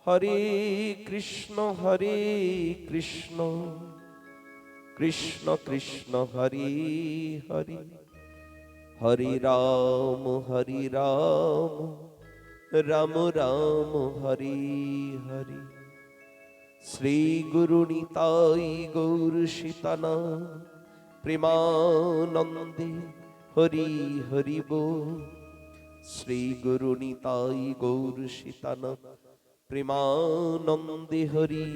হরে কৃষ্ণ কৃষ্ণ কৃষ্ণ হরে হরে, হরে রাম রাম রাম হরে হরে। শ্রী গুরু নিতাই গৌর সীতানাথ প্রেমানন্দে হরি হরি বল। শ্রী গুরু নিতাই গৌর সীতানাথ প্রেমানন্দে হরি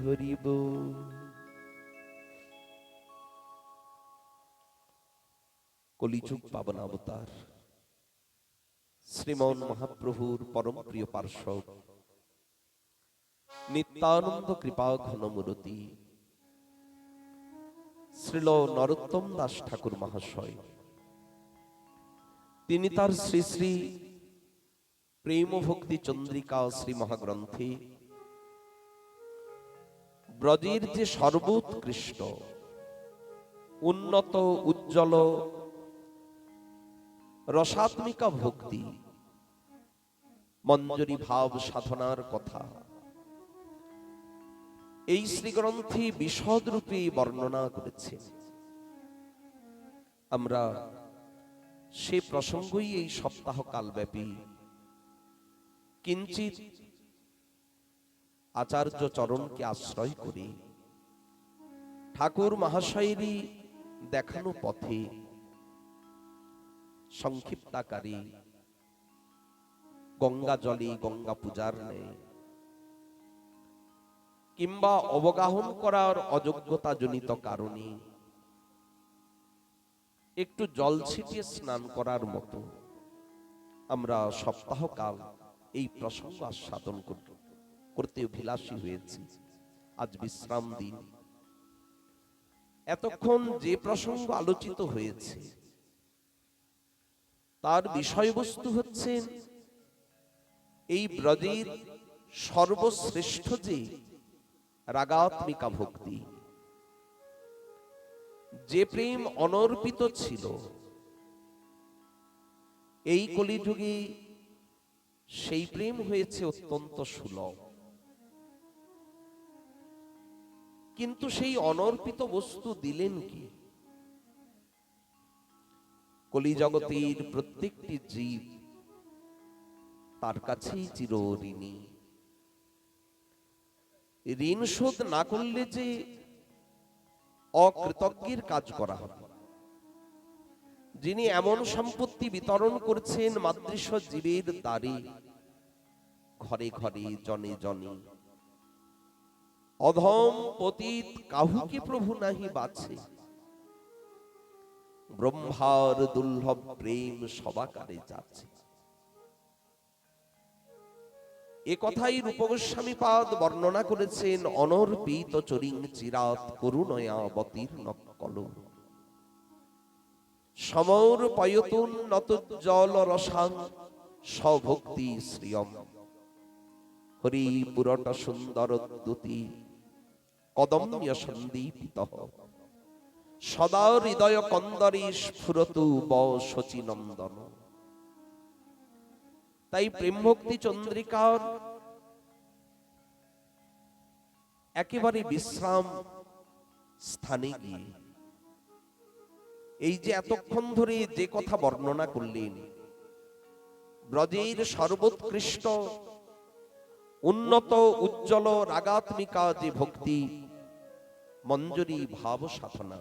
হরি বল। কলিযুগ পাবন অবতার শ্রীমন মহাপ্রভুর পরম প্রিয় পার্শ্বদ নিত্যানন্দ কৃপা ঘনমূরতি শ্রীল নরোত্তম দাস ঠাকুর মহাশয়, তিনি তার শ্রী শ্রী প্রেম ভক্তি চন্দ্রিকা শ্রী মহাগ্রন্থে ব্রজের যে সর্বোৎকৃষ্ট উন্নত উজ্জ্বল রসাত্মিকা ভক্তি মঞ্জরি ভাব সাধনার কথা এই শ্রীগ্রন্থে বিশদ রূপে বর্ণনা করেছে। আমরা সে প্রসঙ্গই এই সপ্তাহ কালব্যাপী কিঞ্চিত আচার্য চরণকে আশ্রয় করে ঠাকুর মহাশয়েরই দেখানো পথে সংক্ষিপ্তাকারে গঙ্গা জলে গঙ্গা পূজার নেয় কিংবা অবগাহন করার অযোগ্যতা জনিত কারণে একটু জল ছিটিয়ে স্নান করার মতো আমরা সপ্তাহকাল এই প্রসঙ্গ আস্বাদন করতে অভিলাষী হয়েছি। আজ বিশ্রাম দিন। এতক্ষণ যে প্রসঙ্গ আলোচিত হয়েছে তার বিষয়বস্তু হচ্ছে এই ব্রজের সর্বশ্রেষ্ঠ যে রাগাত্মিকা ভক্তি, যে প্রেম অনর্পিত ছিল, এই কলিযুগে সেই প্রেম হয়েছে অত্যন্ত সুলভ। কিন্তু সেই অনর্পিত বস্তু দিলেন কি? কলিজগতের প্রত্যেকটি জীব তার কাছেই চিরঋণী। ঋণ শোধ না করলে যে অকৃতজ্ঞের কাজ করা হবে। যিনি এমন সম্পত্তি বিতরণ করছেন মাতৃশ জীবের দ্বারে, ঘরে ঘরে জনে জনে, অধম পতিত কাহুকে প্রভু নাহি বাছে। ব্রহ্মার দুর্লভ প্রেম সবাকারে যাচ্ছে। এ কথাই রূপ গোস্বামী পাদ বর্ণনা করেছেন। অনর্পিত চরিং চিরাত করুণয়া অবতীর্ণ কলু সমর পয়তুন নতুজ্জ্বল রসাং স্বভক্তি শ্রিয়ম হরি পুরট সুন্দর দ্যুতি কদম্য সন্দীপিত সদা হৃদয় কন্দরে স্ফুরতু বশচী নন্দন। তাই প্রেম ভক্তি চন্দ্রিকার একেবারে বিশ্রাম স্থানে গিয়ে এই যে এতক্ষণ ধরে যে কথা বর্ণনা করলেন, ব্রজের সর্বোৎকৃষ্ট উন্নত উজ্জ্বল রাগাত্মিকা যে ভক্তি মঞ্জরি ভাব সাধনা,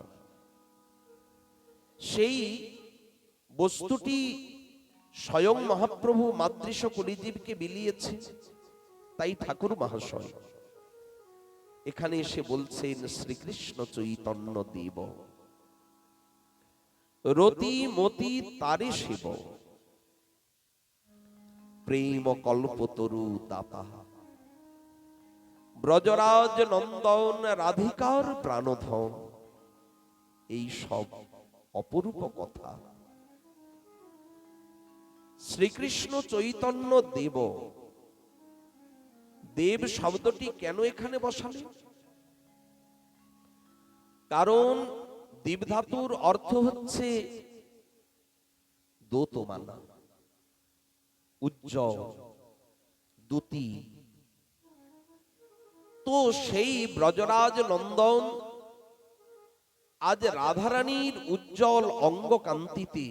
সেই বস্তুটি স্বয়ং মহাপ্রভু মাতৃশ কলিজীবকে বিলিয়েছে। তাই ঠাকুর মহাশয় এখানে এসে বলছেন শ্রীকৃষ্ণ চৈতন্য দেব রতি মতি তারে শিব প্রেম কল্পতরু দাতা ব্রজরাজ নন্দন রাধিকার প্রাণধন। এই সব অপরূপ কথা। শ্রীকৃষ্ণ চৈতন্য দেব, দেব শব্দটি কেন এখানে বসালেন? কারণ দেবধাতুর অর্থ হচ্ছে দোতমানা, উজ্জ্বল, দ্যুতি, তো সেই ব্রজরাজ নন্দন আজ রাধারানীর উজ্জ্বল অঙ্গ কান্তিতে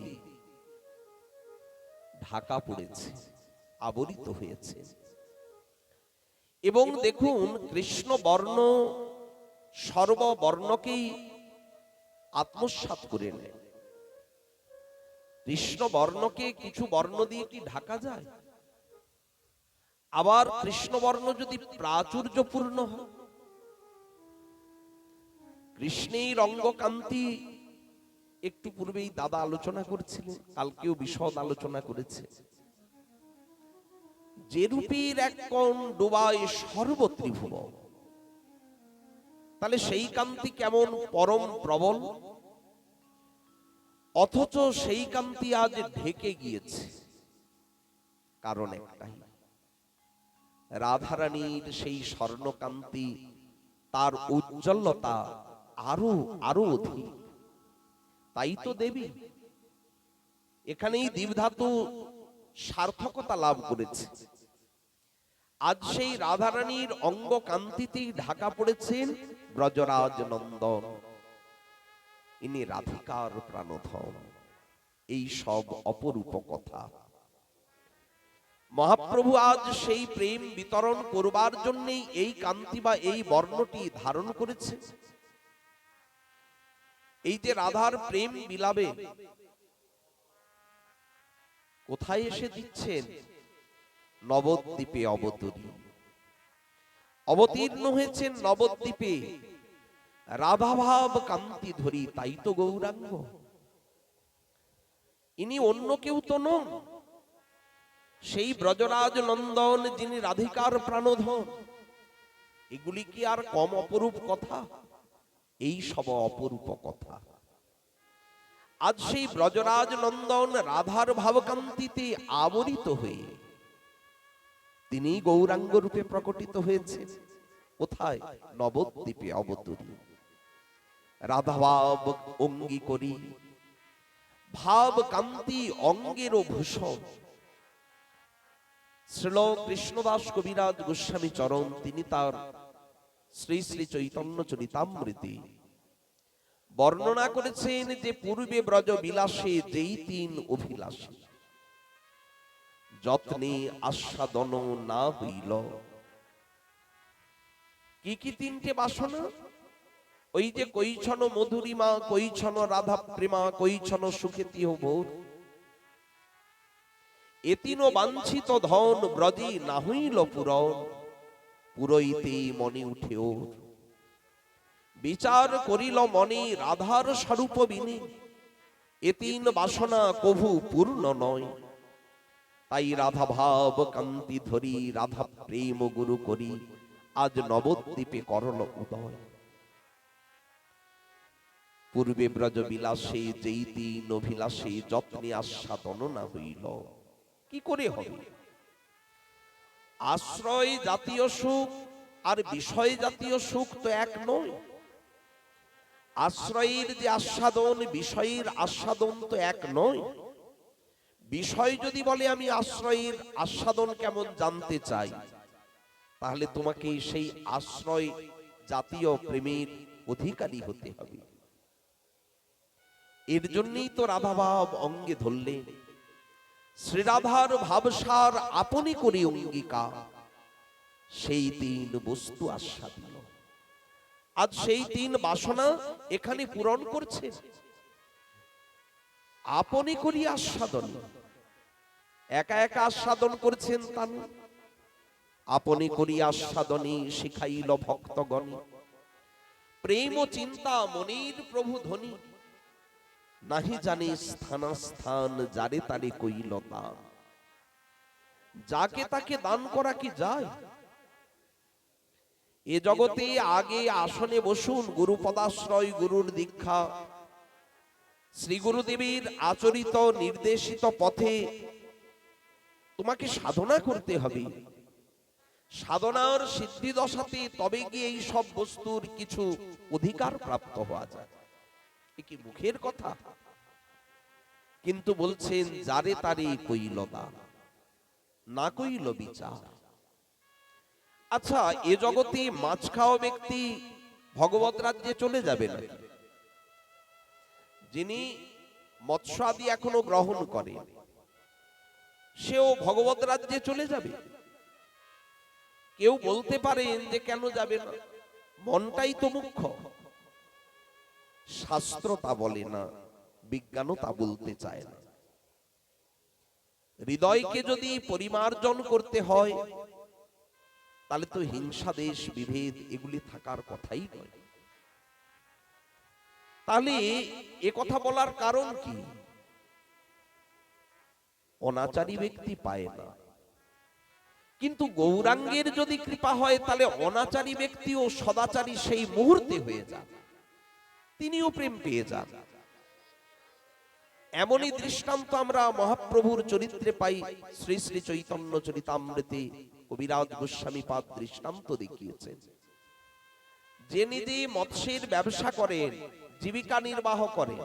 ঢাকা পড়েছে, আবরিত হয়েছে। এবং দেখুন, কৃষ্ণ বর্ণ সর্ববর্ণকেই আত্মসাৎ করে নেয়। কৃষ্ণ বর্ণকে কিছু বর্ণ দিয়ে কি ঢাকা যায়? আবার কৃষ্ণ বর্ণ যদি প্রাচুর্যপূর্ণ হয়, কৃষ্ণের অঙ্গকান্তি একটু পূর্বেই দাদা আলোচনা করছিলেন, কালকেও বিশদ আলোচনা করেছে। যে রূপের এক কোণ ডোবায় সর্বত্রিভুবন, তাহলে সেই কান্তি কেমন পরম প্রবল, অথচ সেই কান্তি আজ ঢেকে গিয়েছে। কারণ একটাই, রাধারানীর সেই স্বর্ণকান্তি, তার উজ্জ্বলতা আরো আরো অধিক। তাই তো দেবী এখানেই দীপধাতু সার্থকতা লাভ করেছে। আজ সেই রাধারানীর অঙ্গ কান্তিতেই ঢাকা পড়েছেন ব্রজরাজ নন্দন। ইনি রাধিকার প্রাণধন। এই সব অপরূপ কথা মহাপ্রভু আজ সেই প্রেম বিতরণ করবার জন্যই এই কান্তি বা এই বর্ণটি ধারণ করেছে। এই যে রাধার প্রেম বিলাবে কোথায় এসে দিচ্ছেন? নবদ্বীপে অবতরী, অবতীর্ণ হয়েছেন নবদ্বীপে। রাধাভাব কান্তি ধরি, তাই তো গৌরাঙ্গ। ইনি অন্য কেউ তো নন, সেই ব্রজরাজ নন্দন, যিনি রাধিকার প্রাণধন। এগুলি কি আর কম অপরূপ কথা? এই সব অপরূপ কথা। আজ সেই ব্রজরাজ নন্দন রাধার ভাবকান্তিতে আবরিত হয়ে তিনি গৌরাঙ্গ রূপে প্রকটিত হয়েছে। কোথায়? নবদ্বীপে অবতরী। রাধাভাব অঙ্গী করি, ভাব কান্তি অঙ্গের ভূষণ। শ্রীল কৃষ্ণদাস কবিরাজ গোস্বামী চরণ তিনি তার শ্রী শ্রী চৈতন্য চরিতামৃতে বর্ণনা করেছেন যে পূর্বে ব্রজ বিলাসে যেই তিন অভিলাষী, যত্নে আস্বাদন না হইল। কি কি তিনটে বাসনা? ওই যে কৈছন মধুরিমা, কৈছন রাধা প্রেমা, কৈছন সুখেতি ভোর। এতিন বাঞ্ছিত ধন ব্রজে না হইল পূরণ, পুরইতে মনে উঠে ওর। বিচার করিল মনে রাধার স্বরূপ বিনে, এ তিন বাসনা কভু পূর্ণ নয়। তাই রাধা ভাব কান্তি ধরি, রাধা প্রেম গুরু করি, আজ নবদ্বীপে করল উদয়। পূর্বে ব্রজ বিলাসে যেই তিন অভিলাষে, যত্নে আস্বাদন না হইল। কি করে হবে? আশ্রয় জাতীয় সুখ আর বিষয় জাতীয় সুখ তো এক নয়। আশ্রয়ের যে আস্বাদন, বিষয়ের আস্বাদন তো এক নয়। বিষয় যদি বলে আমি আশ্রয়ের আস্বাদন কেমন জানতে চাই, তাহলে তোমাকে সেই আশ্রয় জাতীয় প্রেমের অধিকারী হতে হবে। এর জন্যই তো রাধাভাব অঙ্গে ধরলেন। শ্রীরাধার ভাবসার আপনি করি অঙ্গীকার, সেই তিন বস্তু আস্বাদিল। আজ সেই তিন বাসনা এখানে পূরণ করছে। আপনি করি আস্বাদন, একা একা আস্বাদন করছেন তা না। আপনি করি আস্বাদনী শিখাইল ভক্তগণ, প্রেম ও চিন্তা মনির প্রভু ধ্বনি। নাহি জানে স্থানাস্থান, যারে তারে কইল দান। যাকে তাকে দান করা কি যায়? এ জগতে আগে আসনে বসুন, গুরু পদাশ্রয়, গুরুর দীক্ষা, শ্রী গুরুদেবের আচরিত নির্দেশিত পথে তোমাকে সাধনা করতে হবে। সাধনার সিদ্ধি দশাতে তবে গিয়ে এই সব বস্তুর কিছু অধিকার প্রাপ্ত হওয়া যায়। এ কি মুখের কথা? কিন্তু বলছেন যারে তারে কইল দান, না কইল বিচার। আচ্ছা, এ জগতে মাছ খাওয়া ব্যক্তি ভগবত রাজ্যে চলে যাবে না? যিনি মৎস্য আদি এখনো গ্রহণ করে সেও ভগবত রাজ্যে চলে যাবে? কেউ বলতে পারেন যে কেন যাবে না, মনটাই তো মুখ্য। শাস্ত্র তা বলে না, বিজ্ঞানও তা বলতে চায় না। হৃদয়কে যদি পরিমার্জন করতে হয় তাহলে তো হিংসা, দেশ, বিভেদ এগুলি থাকার কথাই নয়। তাহলে এ কথা বলার কারণ কি? অনাচারী ব্যক্তি পায় না, কিন্তু গৌরাঙ্গের যদি কৃপা হয় তাহলে অনাচারী ব্যক্তি ও সদাচারী সেই মুহূর্তে হয়ে যান, তিনিও প্রেম পেয়ে যান। এমনই দৃষ্টান্ত আমরা মহাপ্রভুর চরিত্রে পাই। শ্রী শ্রী চৈতন্য চরিতামৃতে কবিরাজ গোস্বামী পাদ দৃষ্টান্ত দেখিয়েছেন। যে নিজে মৎস্যের ব্যবসা করেন, জীবিকা নির্বাহ করেন,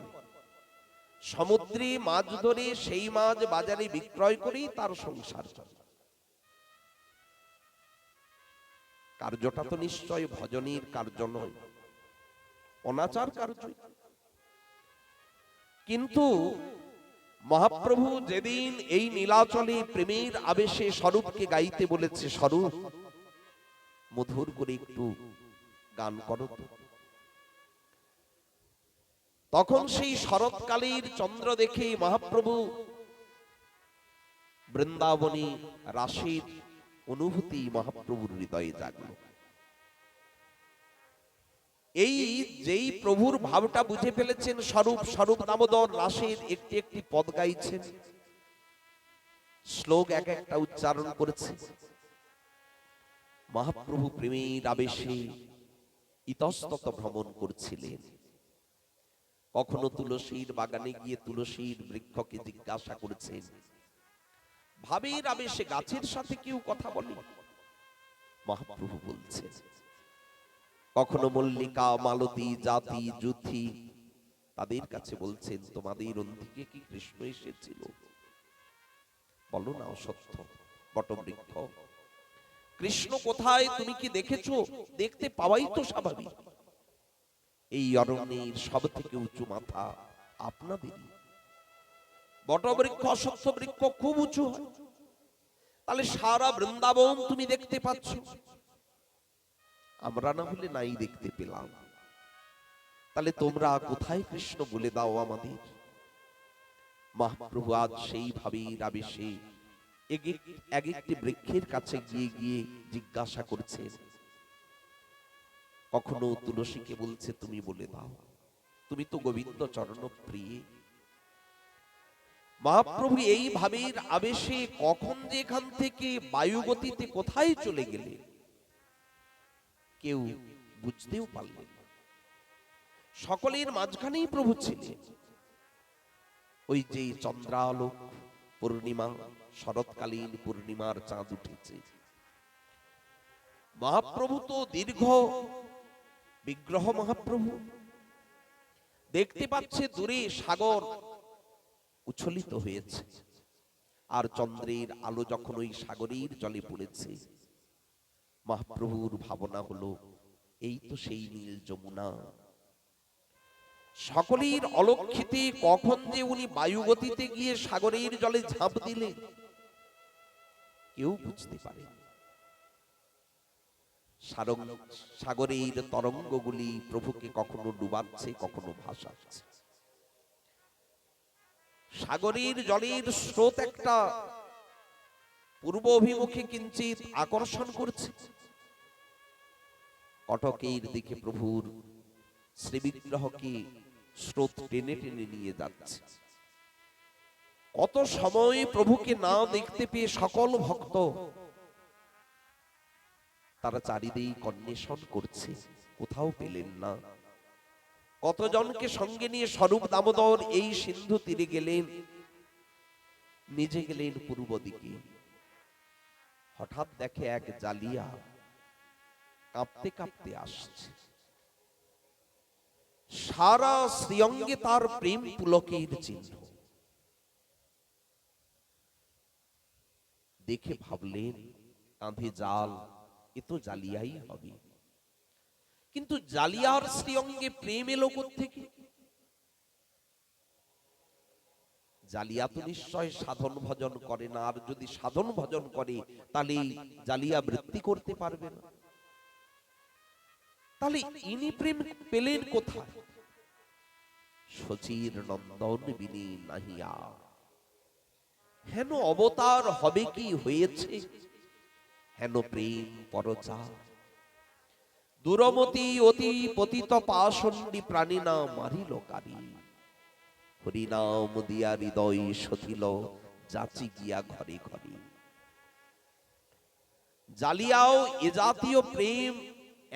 সমুদ্রে মাছ ধরে সেই মাছ বাজারে বিক্রয় করেই তার সংসার চলে। কার্যটা তো নিশ্চয় ভজনের কার্য নয়, অনাচার কার্য। কিন্তু মহাপ্রভু যেদিন এই নীলাচলে প্রেমের আবেশে স্বরূপকে গাইতে বলেছে, স্বরূপ মধুর করে একটু গান করো তো, তখন সেই শরৎকালের চন্দ্র দেখে মহাপ্রভু বৃন্দাবনী রাসের অনুভূতি মহাপ্রভুর হৃদয়ে জাগল। এই যেই প্রভুর ভাবটা বুঝে ফেলেছেন, স্বরূপ স্বরূপ দামোদর রাসের একটি একটি পদ গাইছেন, শ্লোক এক একটা উচ্চারণ করেছে। মহাপ্রভু প্রেমের আবেশে ইতস্তত ভ্রমণ করছিলেন। কখনো তুলসীর বাগানে গিয়ে তুলসীর বৃক্ষকে জিজ্ঞাসা করেছেন, ভাবের আবেশে গাছের সাথে কেউ কথা বলে? মহাপ্রভু বলছেন। কখনো মল্লিকা, মালতী, জাতি, যুথি, তাদের কাছে বলছেন, তোমাদের অন্তিকে কি কৃষ্ণ এসেছিল? বলো না অসত্য বটবৃক্ষ, কৃষ্ণ কোথায় তুমি কি দেখেছো? দেখতে পাওয়াই তো স্বাভাবিক। এই অরণ্যের সব থেকে উঁচু মাথা আপনাদেরই। বটবৃক্ষ, অশ্বত্থ বৃক্ষ খুব উঁচু হয়, তাহলে সারা বৃন্দাবন তুমি দেখতে পাচ্ছ, আমরা না হলে নাই দেখতে পেলাম। তাহলে তোমরা কোথায় কৃষ্ণ বলে দাও আমাদের। মহাপ্রভু আজ সেইভাবে আবেশে এক একটি বৃক্ষের কাছে গিয়ে গিয়ে জিজ্ঞাসা করছেন। কখনো তুলসীকে বলছে, তুমি বলে দাও, তুমি তো গোবিন্দ চরণ প্রিয়ে। মহাপ্রভু এই ভাবের আবেশে কখন যে এখান থেকে বায়ুগতিতে কোথায় চলে গেলে কেউ বুঝতেও পারলেন না। সকলের মাঝখানেই প্রভু ছিলেন। ওই যে চন্দ্রালোক পূর্ণিমা, শরৎকালীন পূর্ণিমার চাঁদ উঠেছে, মহাপ্রভু তো দীর্ঘ বিগ্রহ। মহাপ্রভু দেখতে পাচ্ছে দূরে সাগর উচ্ছলিত হয়েছে, আর চন্দ্রের আলো যখন ওই সাগরের জলে পড়েছে, মহাপ্রভুর ভাবনা হলো, এই তো সেই নীল যমুনা। সকলের অলক্ষিতে কখন যে উনি বায়ুগতিতে গিয়ে সাগরের জলে ঝাঁপ দিলেন কেউ বুঝতে পারে। সাগরের তরঙ্গগুলি প্রভুকে কখনো ডুবাচ্ছে, কখনো ভাসাচ্ছে। সাগরের জলের স্রোত একটা পূর্ব অভিমুখে কিঞ্চিত আকর্ষণ করছে, কটকের দিকে প্রভুর শ্রীবিগ্রহকে স্রোত টেনে টেনে নিয়ে যাচ্ছে। কত সময় প্রভুকে না দেখতে পেয়ে সকল ভক্ত তারা চারিদিক অন্বেষণ করছে, কোথাও পেলেন না। কতজনকে সঙ্গে নিয়ে স্বরূপ দামোদর এই সিন্ধু তীরে গেলেন, নিজে গেলেন পূর্ব দিকে। হঠাৎ দেখে এক জালিয়া কাঁপতে কাঁপতে আসছে, সারা শ্রীঅঙ্গে তার প্রেম পুলকের চিহ্ন। দেখে ভাবলেন কাঁধে জাল, এ তো জালিয়াই হবে। কিন্তু জালিয়ার শ্রীঅঙ্গে প্রেম এলো কোত্থেকে? জালিয়া তো নিশ্চয় সাধন ভজন করে না, আর যদি সাধন ভজন করে তাহলে জালিয়া বৃত্তি করতে পারবে না। তাহলে ইনি প্রেম পেলেন কোথায়? শচীর নন্দন বিনি নাহিয়া, হেন অবতার হবে কি হয়েছে, হেন প্রেম পরচা। দুরমতি অতি পতিত পাষণ্ডী প্রাণী না মারিল কারি, হরিনাম দিয়া হৃদয় সথিল যাচি গিয়া ঘরে ঘরে। জালিয়াও এ জাতীয় প্রেম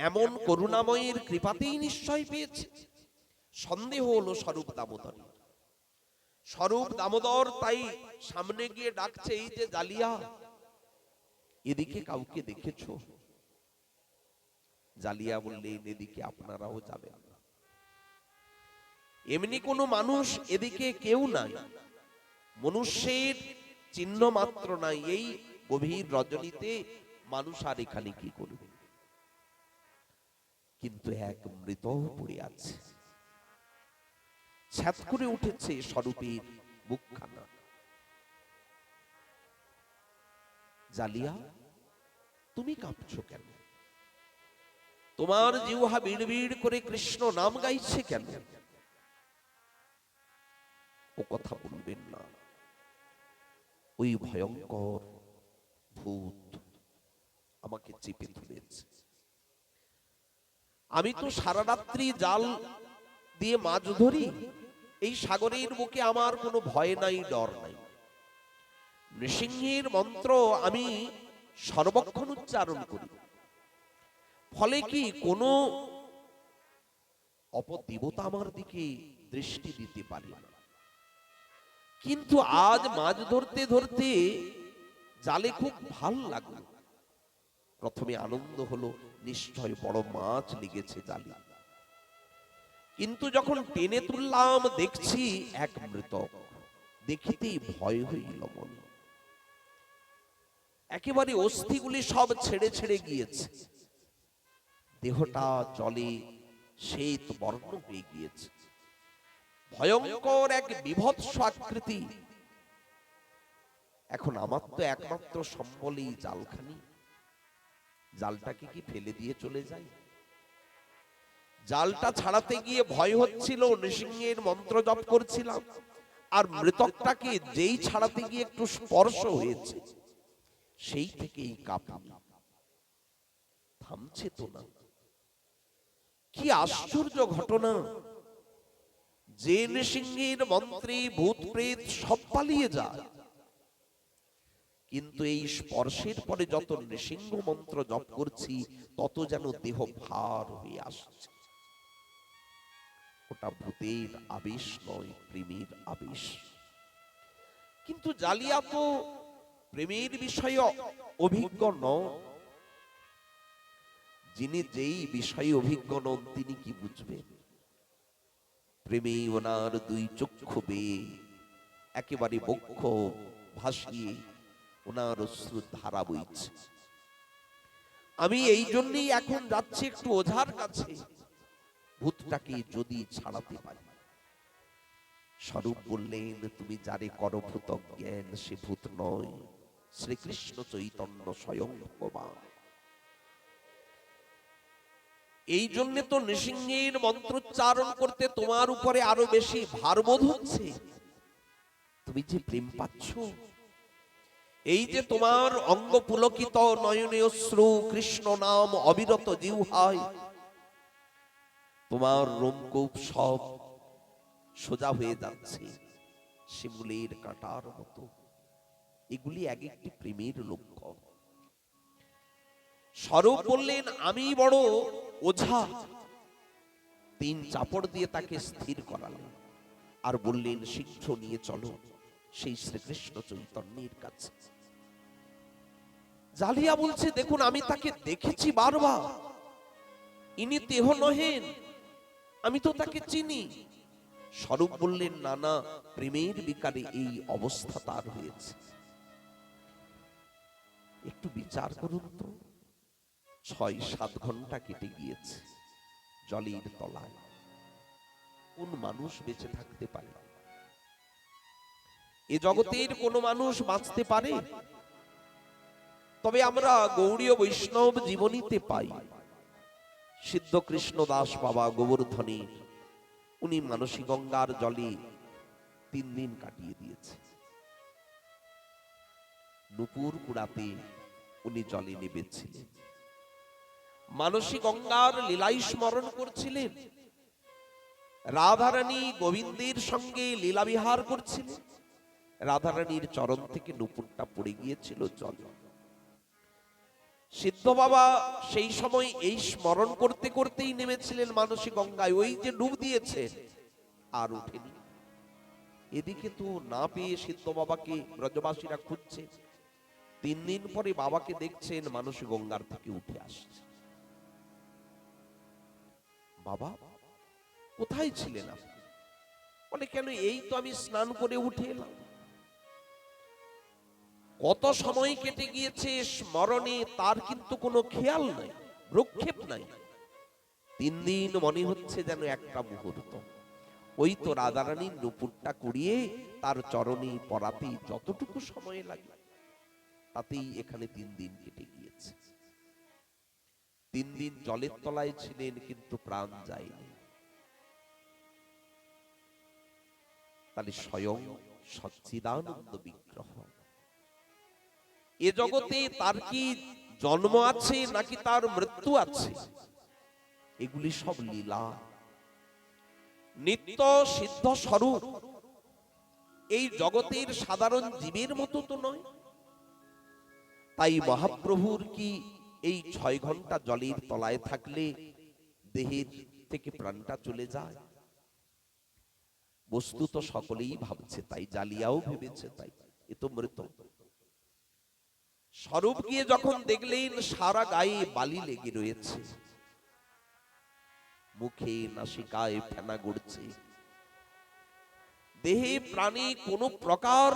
এমন করুণাময়ের কৃপাতেই নিশ্চয় পেয়েছে। সন্দেহ হলো স্বরূপ দামোদর। স্বরূপ দামোদর তাই সামনে গিয়ে ডাকছে, এই যে জালিয়া, এদিকে কাউকে দেখেছো? জালিয়া বললেন, এদিকে আপনারাও যাবেন না। এমনি কোন মানুষ এদিকে কেউ নাই, মনুষ্যের চিহ্ন মাত্র নাই। এই গভীর রজনীতে মানুষ আর এখানে কি করবে? কিন্তু এক মৃত পড়ে আছে, ছ্যাদ করে উঠেছে স্বরূপের মুখখানা। জালিয়া, তুমি কাঁপছো কেন? তোমার জিহ্বা বিড় বিড় করে কৃষ্ণ নাম গাইছে কেন? ও কথা বলবেন না, ওই ভয়ঙ্কর ভূত আমাকে চেপে ধরেছে। আমি তো সারা রাত্রি জাল দিয়ে মাছ ধরি, এই সাগরের বুকে আমার কোনো ভয় নাই, ডর নাই। নৃসিংহের মন্ত্র আমি সর্বক্ষণ উচ্চারণ করি, ফলে কি কোনো অপদেবতা আমার দিকে দৃষ্টি দিতে পারে না। কিন্তু আজ মাছ ধরতে ধরতে জালে খুব ভাল লাগলো। প্রথমে আনন্দ হলো, নিশ্চয় বড় মাছ লেগেছে জালে। কিন্তু যখন টেনে তুললাম দেখছি এক মৃতক, দেখিতেই ভয় হইল মনে। একেবারে অস্থিগুলি সব ছেড়ে ছেড়ে গিয়েছে, দেহটা জলে শ্বেত বর্ণ হয়ে গিয়েছে। ভয়ঙ্কর এক বিভৎস আকৃতি। এখন আমার তো একমাত্র সম্বলই জালখানি, জালটাকে কি ফেলে দিয়ে চলে যাই? জালটা ছাড়াতে গিয়ে ভয় হচ্ছিল, নৃসিংহের মন্ত্র জপ করছিলাম, আর মৃতকটাকে যেই ছাড়াতে গিয়ে একটু স্পর্শ হয়েছে, সেই থেকেই কাঁপুনি থামছে তো না। কি আশ্চর্য ঘটনা! যে নৃসিংহের মন্ত্রে ভূত প্রেত সব পালিয়ে যায়, কিন্তু এই স্পর্শের পরে যত নৃসিংহ মন্ত্র জপ করছি, তত যেন দেহ ভার হয়ে আসছে। ওটা ভূতের আবেশ নয়, প্রেমের আবেশ। কিন্তু জালিয়া তো প্রেমের বিষয়ে অভিজ্ঞ নন। যিনি যেই বিষয়ে অভিজ্ঞ নন, তিনি কি বুঝবেন? প্রেমে ওনার দুই চক্ষু বেয়ে একেবারে বক্ষ ভাসিয়ে ওনার অশ্রু ধারা বইছে। আমি এই জন্যই এখন যাচ্ছি একটু ওঝার কাছে, ভূতটাকে যদি ছাড়াতে পারি। স্বরূপ বললেন, তুমি যারে করো ভূত জ্ঞান, সে ভূত নয়, শ্রীকৃষ্ণ চৈতন্য স্বয়ং ভগবান। এই জন্য তো নৃসিংহের মন্ত্রোচ্চারণ করতে তোমার উপরে আরো বেশি ভারবোধ হচ্ছে। তুমি যে প্রেম পাচ্ছ, এই যে তোমার অঙ্গ পুলকিত, নয়নে অশ্রু, কৃষ্ণ নাম অবিরত জিহ্বায়, তোমার রোমকূপ সব সোজা হয়ে যাচ্ছে শিমুলের কাঁটার মতো। এগুলি এক একটি প্রেমের লক্ষণ। স্বরূপ বললেন, আমি বড় ওঝা। তিন চাপড় দিয়ে তাকে স্থির করালেন, আর বললেন, শীঘ্র নিয়ে চলো সেই শ্রীকৃষ্ণ চৈতন্যের কাছে। জালিয়া বলছে, দেখুন আমি তাকে দেখেছি বারবার, ইনি দেহ নহেন, আমি তো তাকে চিনি। স্বরূপ বললেন, না না, প্রেমের বিকারে এই অবস্থা তার হয়েছে। একটু বিচার করুন তো, 6-7 ঘন্টা কেটে গিয়েছে জলের তলায়। কোন মানুষ বেঁচে থাকতে পারে? এ জগতের কোন মানুষ বাঁচতে পারে? তবে আমরা গৌড়ীয় বৈষ্ণব জীবনীতে পাই সিদ্ধ কৃষ্ণ দাস বাবা গোবর্ধনী, উনি মানসী গঙ্গার জলে 3 দিন কাটিয়ে দিয়েছে। নুপুর কুড়াতে উনি জলে নেমেছিলেন, মানসী গঙ্গার লীলাই স্মরণ করছিলেন, রাধারানী গোবিন্দের সঙ্গে লীলা বিহার করছিলেন। রাধারানীর চরণ থেকে নুপুরটা পড়ে গিয়েছিল জল। সিদ্ধ বাবা সেই সময় এই স্মরণ করতে করতেই নেমেছিলেন মানসী গঙ্গায়, ওই যে ডুব দিয়েছে আর উঠেনি। এদিকে তো না পেয়ে সিদ্ধ বাবাকে ব্রজবাসীরা খুঁজছে। 3 দিন পরে বাবাকে দেখছেন মানসী গঙ্গার থেকে উঠে আসছে। বাবা কোথায় ছিলেন আপনি? বলে কেন, এই তো আমি স্নান করে উঠে এলাম। কত সময় কেটে গিয়েছে স্মরণে তার কিন্তু কোনো খেয়াল নাই, ভ্রুক্ষেপ নাই। 3 দিন মনে হচ্ছে যেন একটা মুহূর্ত। ওই তো রাধারানীর নুপুরটা কুড়িয়ে তার চরণে পরাতে যতটুকু সময় লাগে তাতেই এখানে 3 দিন কেটে গিয়েছে। 3 দিন জলের তলায় ছিলেন কিন্তু প্রাণ যায়নি। তাহলে স্বয়ং সচ্চিদানন্দ বিগ্রহ। এ জগতে তার কি জন্ম আছে নাকি তার মৃত্যু আছে? এগুলি সব লীলা, নিত্য সিদ্ধ স্বরূপ। এই জগতের সাধারণ জীবের মতো তো নয়। তাই মহাপ্রভুর কি এই 6 ঘন্টা জলের তলায় থাকলে দেহের থেকে প্রাণটা চলে যায়? বস্তু তো সকলেই ভাবছে তাই, জালিয়াও ভেবেছে তাই, এ তো মৃত। স্বরূপ গিয়ে যখন দেখলেন সারা গায়ে বালি লেগে রয়েছে, মুখে নাসিকায় ফেনা গড়ছে, দেহে প্রাণে কোনো প্রকার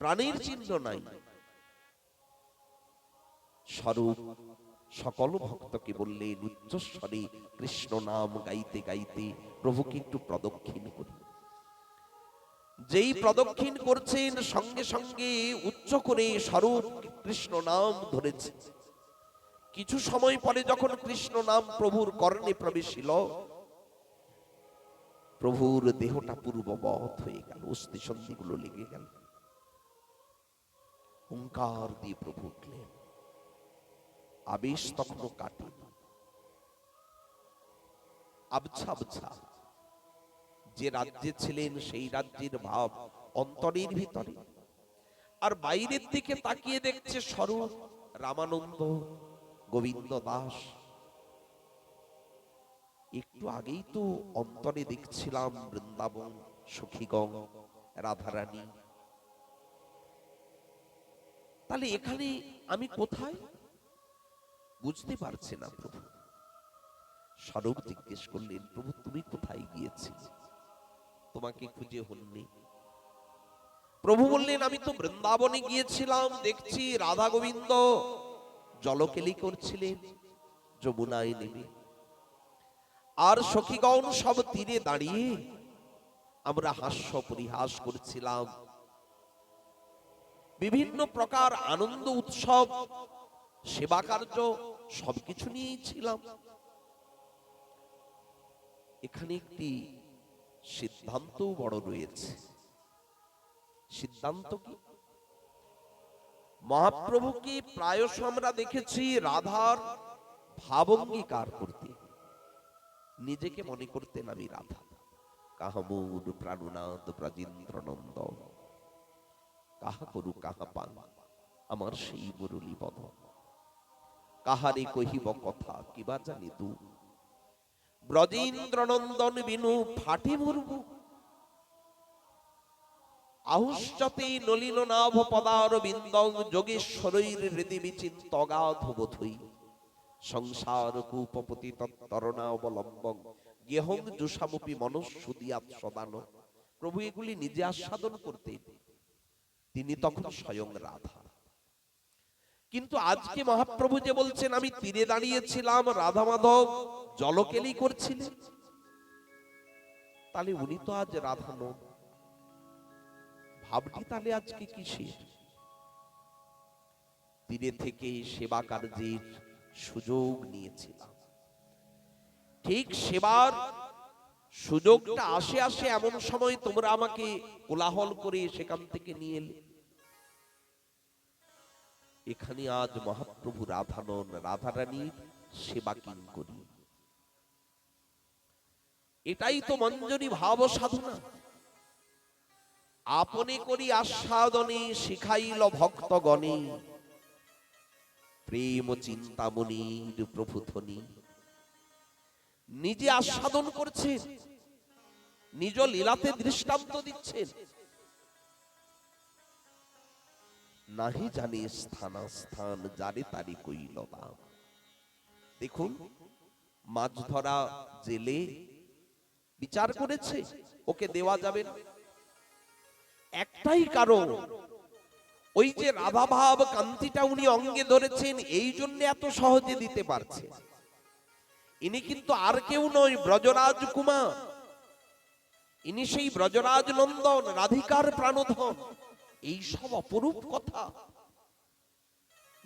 প্রাণের চিহ্ন নাই। স্বরূপ সকল ভক্তকে বললেন উচ্চস্বরে কৃষ্ণ নাম গাইতে গাইতে প্রভুকে একটু প্রদক্ষিণ করি। যেই প্রদক্ষিণ করছেন সঙ্গে সঙ্গে উচ্চ করে স্বরূপ কৃষ্ণ নাম ধরেছে। কিছু সময় পরে যখন কৃষ্ণ নাম প্রভুর কর্ণে প্রবেশিল, প্রভুর দেহটা পূর্ববৎ হয়ে গেল, অস্থি সন্ধিগুলো লেগে গেল। হুঙ্কার দিয়ে প্রভু উঠলেন, আবেশ তখনও কাটে, আবছা আবছা। যে রাজ্যে ছিলেন সেই রাজ্যের ভাব অন্তরের ভিতরে, আর বাইরের দিকে তাকিয়ে দেখছে স্বরূপ রামানন্দ গোবিন্দ দাস। একটু আগেই তো অন্তরে দেখছিলাম বৃন্দাবন, সখীগণ, রাধারানী। তাহলে এখানে আমি কোথায়? বুঝতে পারছে না প্রভু। স্বরূপ জিজ্ঞেস করলেন, প্রভু তুমি কোথায় গিয়েছিলে? তোমাকে খুঁজে হননি। প্রভু বললেন, আমি তো বৃন্দাবনে গিয়েছিলাম, দেখছি রাধা গোবিন্দ জলকেলি করছিলেন যমুনায় নেমে, আর সখীগণ সব তীরে দাঁড়িয়ে আমরা হাস্য পরিহাস করছিলাম, বিভিন্ন প্রকার আনন্দ উৎসব সেবা কার্য সবকিছু নিয়েই ছিলাম। এখানে একটি সিদ্ধান্ত বড় রয়েছে। সিদ্ধান্ত কি? মহাপ্রভুকে প্রায়শ আমরা দেখেছি রাধার ভাবঙ্গীকার করতে, নিজেকে মনে করতেন আমি রাধা। কাহামুর প্রাণনাথ ব্রজেন্দ্রনন্দ, কাহা করু কাহা পান আমার সেই মুরলী বদ, কাহারে কহিব কথা কিবা জানি তু, ব্রজেন্দ্রনন্দন বিনু ফাটে মরবু, আহুশ্চতে নলিন নাভ পদার বিন্দং যোগেশ্বরৈর হৃদি বিচিন্ত অগাধ বোধই, সংসার কূপপতি তত্তরণা অবলম্বং গেহং জুষামপি মনঃসুদিয়াৎ সদান। প্রভু এগুলি নিজে আস্বাদন করতেন। তিনি তখন স্বয়ং রাধা। কিন্তু আজকে মহাপ্রভু যে বলছেন আমি তীরে দাঁড়িয়েছিলাম, রাধা মাধব জলকেলি করছিলেন, তাহলে উনি তো আজ রাধা নন। ভাবটি তাহলে আজকে কিসের? তীরে থেকে সেবা কার্যের সুযোগ নিয়েছিলাম। ঠিক সেবার সুযোগটা আসে আসে এমন সময় তোমরা আমাকে কোলাহল করে সেখান থেকে নিয়ে এলে। এখানে আজ মহাপ্রভু রাধা নন, রাধারানীর সেবা কিং করি। এটাই তো মঞ্জরি ভাব সাধনা। আপনি করি আস্বাদনে শিখাইল ভক্তগণে, প্রেম চিন্তামণির প্রভুধনী। নিজে আস্বাদন করছেন, নিজ লীলাতে দৃষ্টান্ত দিচ্ছেন। নাহি জানে স্থানাস্থান, যারে তারি কইল দাম। দেখুন, মাছ ধরা জেলে বিচার করেছে ওকে দেওয়া যাবে না। একটাই কারণ, ওই যে রাধা ভাব কান্তিটা উনি অঙ্গে ধরেছেন, এই জন্য এত সহজে দিতে পারছে। ইনি কিন্তু আর কেউ নয়, ব্রজরাজ কুমার। ইনি সেই ব্রজরাজ নন্দন, রাধিকার প্রাণধন। এই সব অপরূপ কথা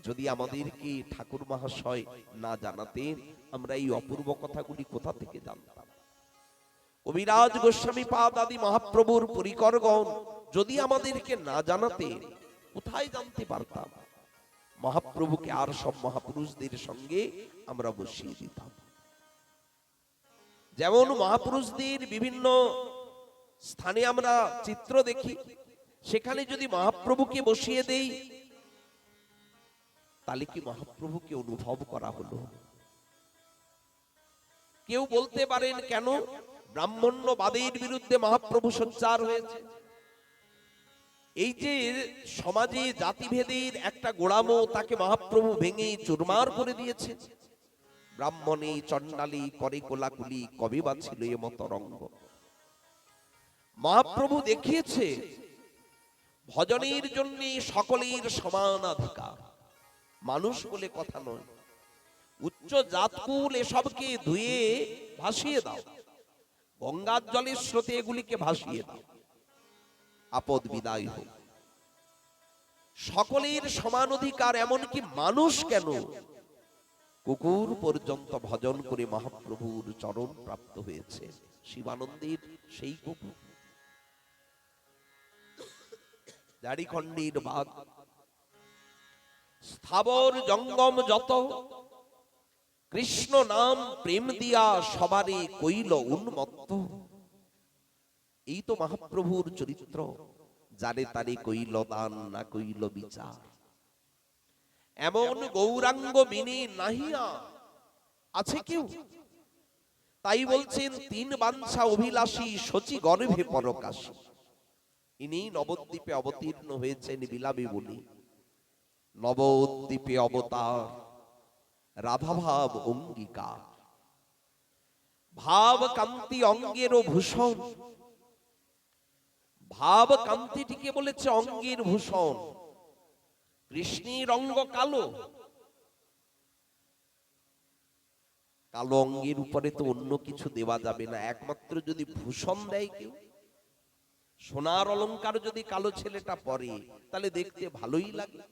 যদি আমাদেরকে ঠাকুর মহাশয় না জানাতেন, আমরা এই অপূর্ব কথাগুলি কোথা থেকে জানতাম? কবিরাজ গোস্বামী পাদ আদি মহাপ্রভুর পরিকরগণ যদি আমাদেরকে না জানাতেন, কোথায় জানতে পারতাম? মহাপ্রভুকে আর সব মহাপুরুষদের সঙ্গে আমরা বসিয়ে দিতাম। যেমন মহাপুরুষদের বিভিন্ন স্থানে আমরা চিত্র দেখি, সেখানে যদি মহাপ্রভুকে বসিয়ে দেই, তাহলে কি মহাপ্রভুকে অনুভব করা হলো? কেউ বলতে পারেন, কেন ব্রাহ্মণ্যবাদের বিরুদ্ধে মহাপ্রভু সোচ্চার হয়েছে? এই যে সমাজে জাতিভেদের একটা গোড়ামো, তাকে মহাপ্রভু ভেঙে চুরমার করে দিয়েছে। ব্রাহ্মণী চণ্ডালী করে কোলাকুলি, কবে বা ছিল এ মত রঙ্গ। মহাপ্রভু দেখিয়েছে ভজনের জন্য সকলের সমান অধিকার। মানুষ বলে কথা নয়, উচ্চ জাতকুল এসবকে ধুয়ে ভাসিয়ে দাও, গঙ্গার জলের স্রোতে এগুলিকে ভাসিয়ে দাও, আপদ বিদায় হোক। সকলের সমান অধিকার, এমনকি মানুষ কেন, কুকুর পর্যন্ত ভজন করে মহাপ্রভুর চরণ প্রাপ্ত হয়েছে। শিবানন্দের সেই কুকুর, দাড়িখণ্ডের বাঘ, স্থাবর জঙ্গম যত, কৃষ্ণ নাম প্রেম দিয়া সবারে কইল উন্মত্ত। এই তো মহাপ্রভুর চরিত্র, যারে তারে কইল দান, না কইল বিচার। এমন গৌরাঙ্গ বিনে নাহিয়া আছে কেউ। তাই বলছেন, তিন বাঞ্ছা অভিলাষী শচী গর্ভে পরকাশী। ইনি নবদ্বীপে অবতীর্ণ হয়েছেন বিলাবী বলি। নবদ্বীপে অবতার, রাধাভাব অঙ্গীকার। ভাব কান্তি অঙ্গেরও ভূষণ। ভাব কান্তিটিকে বলেছে অঙ্গের ভূষণ। কৃষ্ণের অঙ্গ কালো, কালো অঙ্গের উপরে তো অন্য কিছু দেওয়া যাবে না, একমাত্র যদি ভূষণ দেয় কেউ। সোনার অলংকার যদি কালো ছেলেটা পরে, তাহলে দেখতে ভালোই লাগে।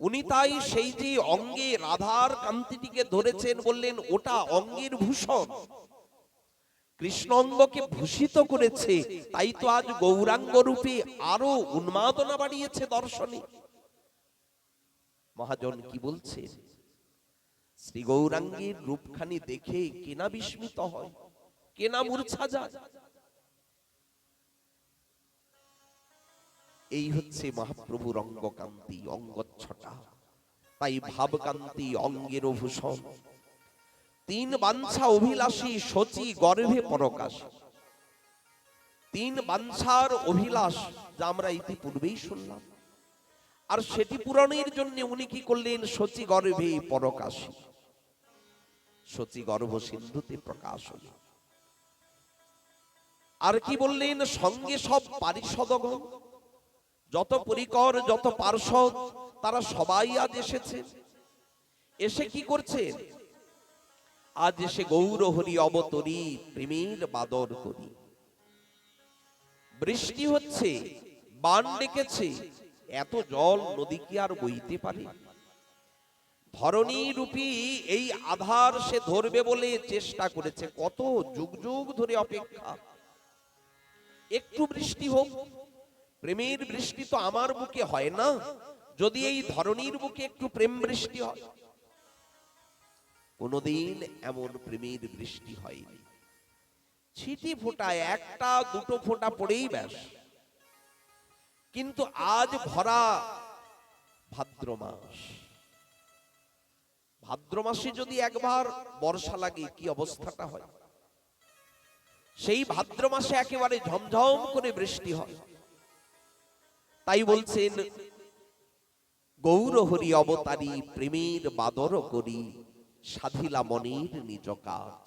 উনি তাই সেই যে অঙ্গে রাধার কান্তিটিকে ধরেছেন, বললেন ওটা অঙ্গের ভূষণ। কৃষ্ণ অঙ্গকে ভূষিত করেছে, তাই তো আজ গৌরাঙ্গ রূপে আরো উন্মাদনা বাড়িয়েছে দর্শনে। মহাজন কি বলছে? শ্রী গৌরাঙ্গের রূপখানি দেখে কেনা বিস্মিত হয়, কেনা মূর্ছা যায়। এই হচ্ছে মহাপ্রভুর অঙ্গকান্তি, অঙ্গচ্ছটা। তাই ভাবকান্তি অঙ্গের ভূষণ। তিন বাঞ্ছা অভিলাষী শচী গর্ভে পরকাশ। তিন বাঞ্ছার অভিলাষ, যা আমরা ইতিপূর্বেই শুনলাম, আর সেটি পূরণের জন্য উনি কি করলেন? শচী গর্ভে পরকাশী। শচী গর্ভ সিন্ধুতে প্রকাশ হল। আর কি বললেন? সঙ্গে সব পারিষদগণ, যত পরিকর, যত পার্ষদ, তারা সবাই আজ এসেছে। এসে কি করছেন? আজ এসে গৌর হরি অবতরী প্রেমের বাদর করি। বৃষ্টি হচ্ছে, বান ডেকেছে, এত জল নদী কি আর বইতে পারে? ধরণী রূপী এই আধার সে ধরবে বলে চেষ্টা করেছে, কত যুগ যুগ ধরে অপেক্ষা। একটু বৃষ্টি হোক। প্রেমের বৃষ্টি তো আমার বুকে হয় না, যদি এই ধরণীর বুকে একটু প্রেম বৃষ্টি হয়। কোনদিন এমন প্রেমের বৃষ্টি হয়নি। ছিটি ফোঁটা, একটা দুটো ফোঁটা পড়েই ব্যাস। কিন্তু আজ ভরা ভাদ্র মাস, ভাদ্র মাসে যদি একবার বর্ষা লাগে কি অবস্থাটা হয়? সেই ভাদ্র মাসে একেবারে ঝমঝম করে বৃষ্টি হয়। তাই বলছেন গৌর হরি অবতারী প্রেমের বাদর করি, সাধিলা মনের নিজ কাজ।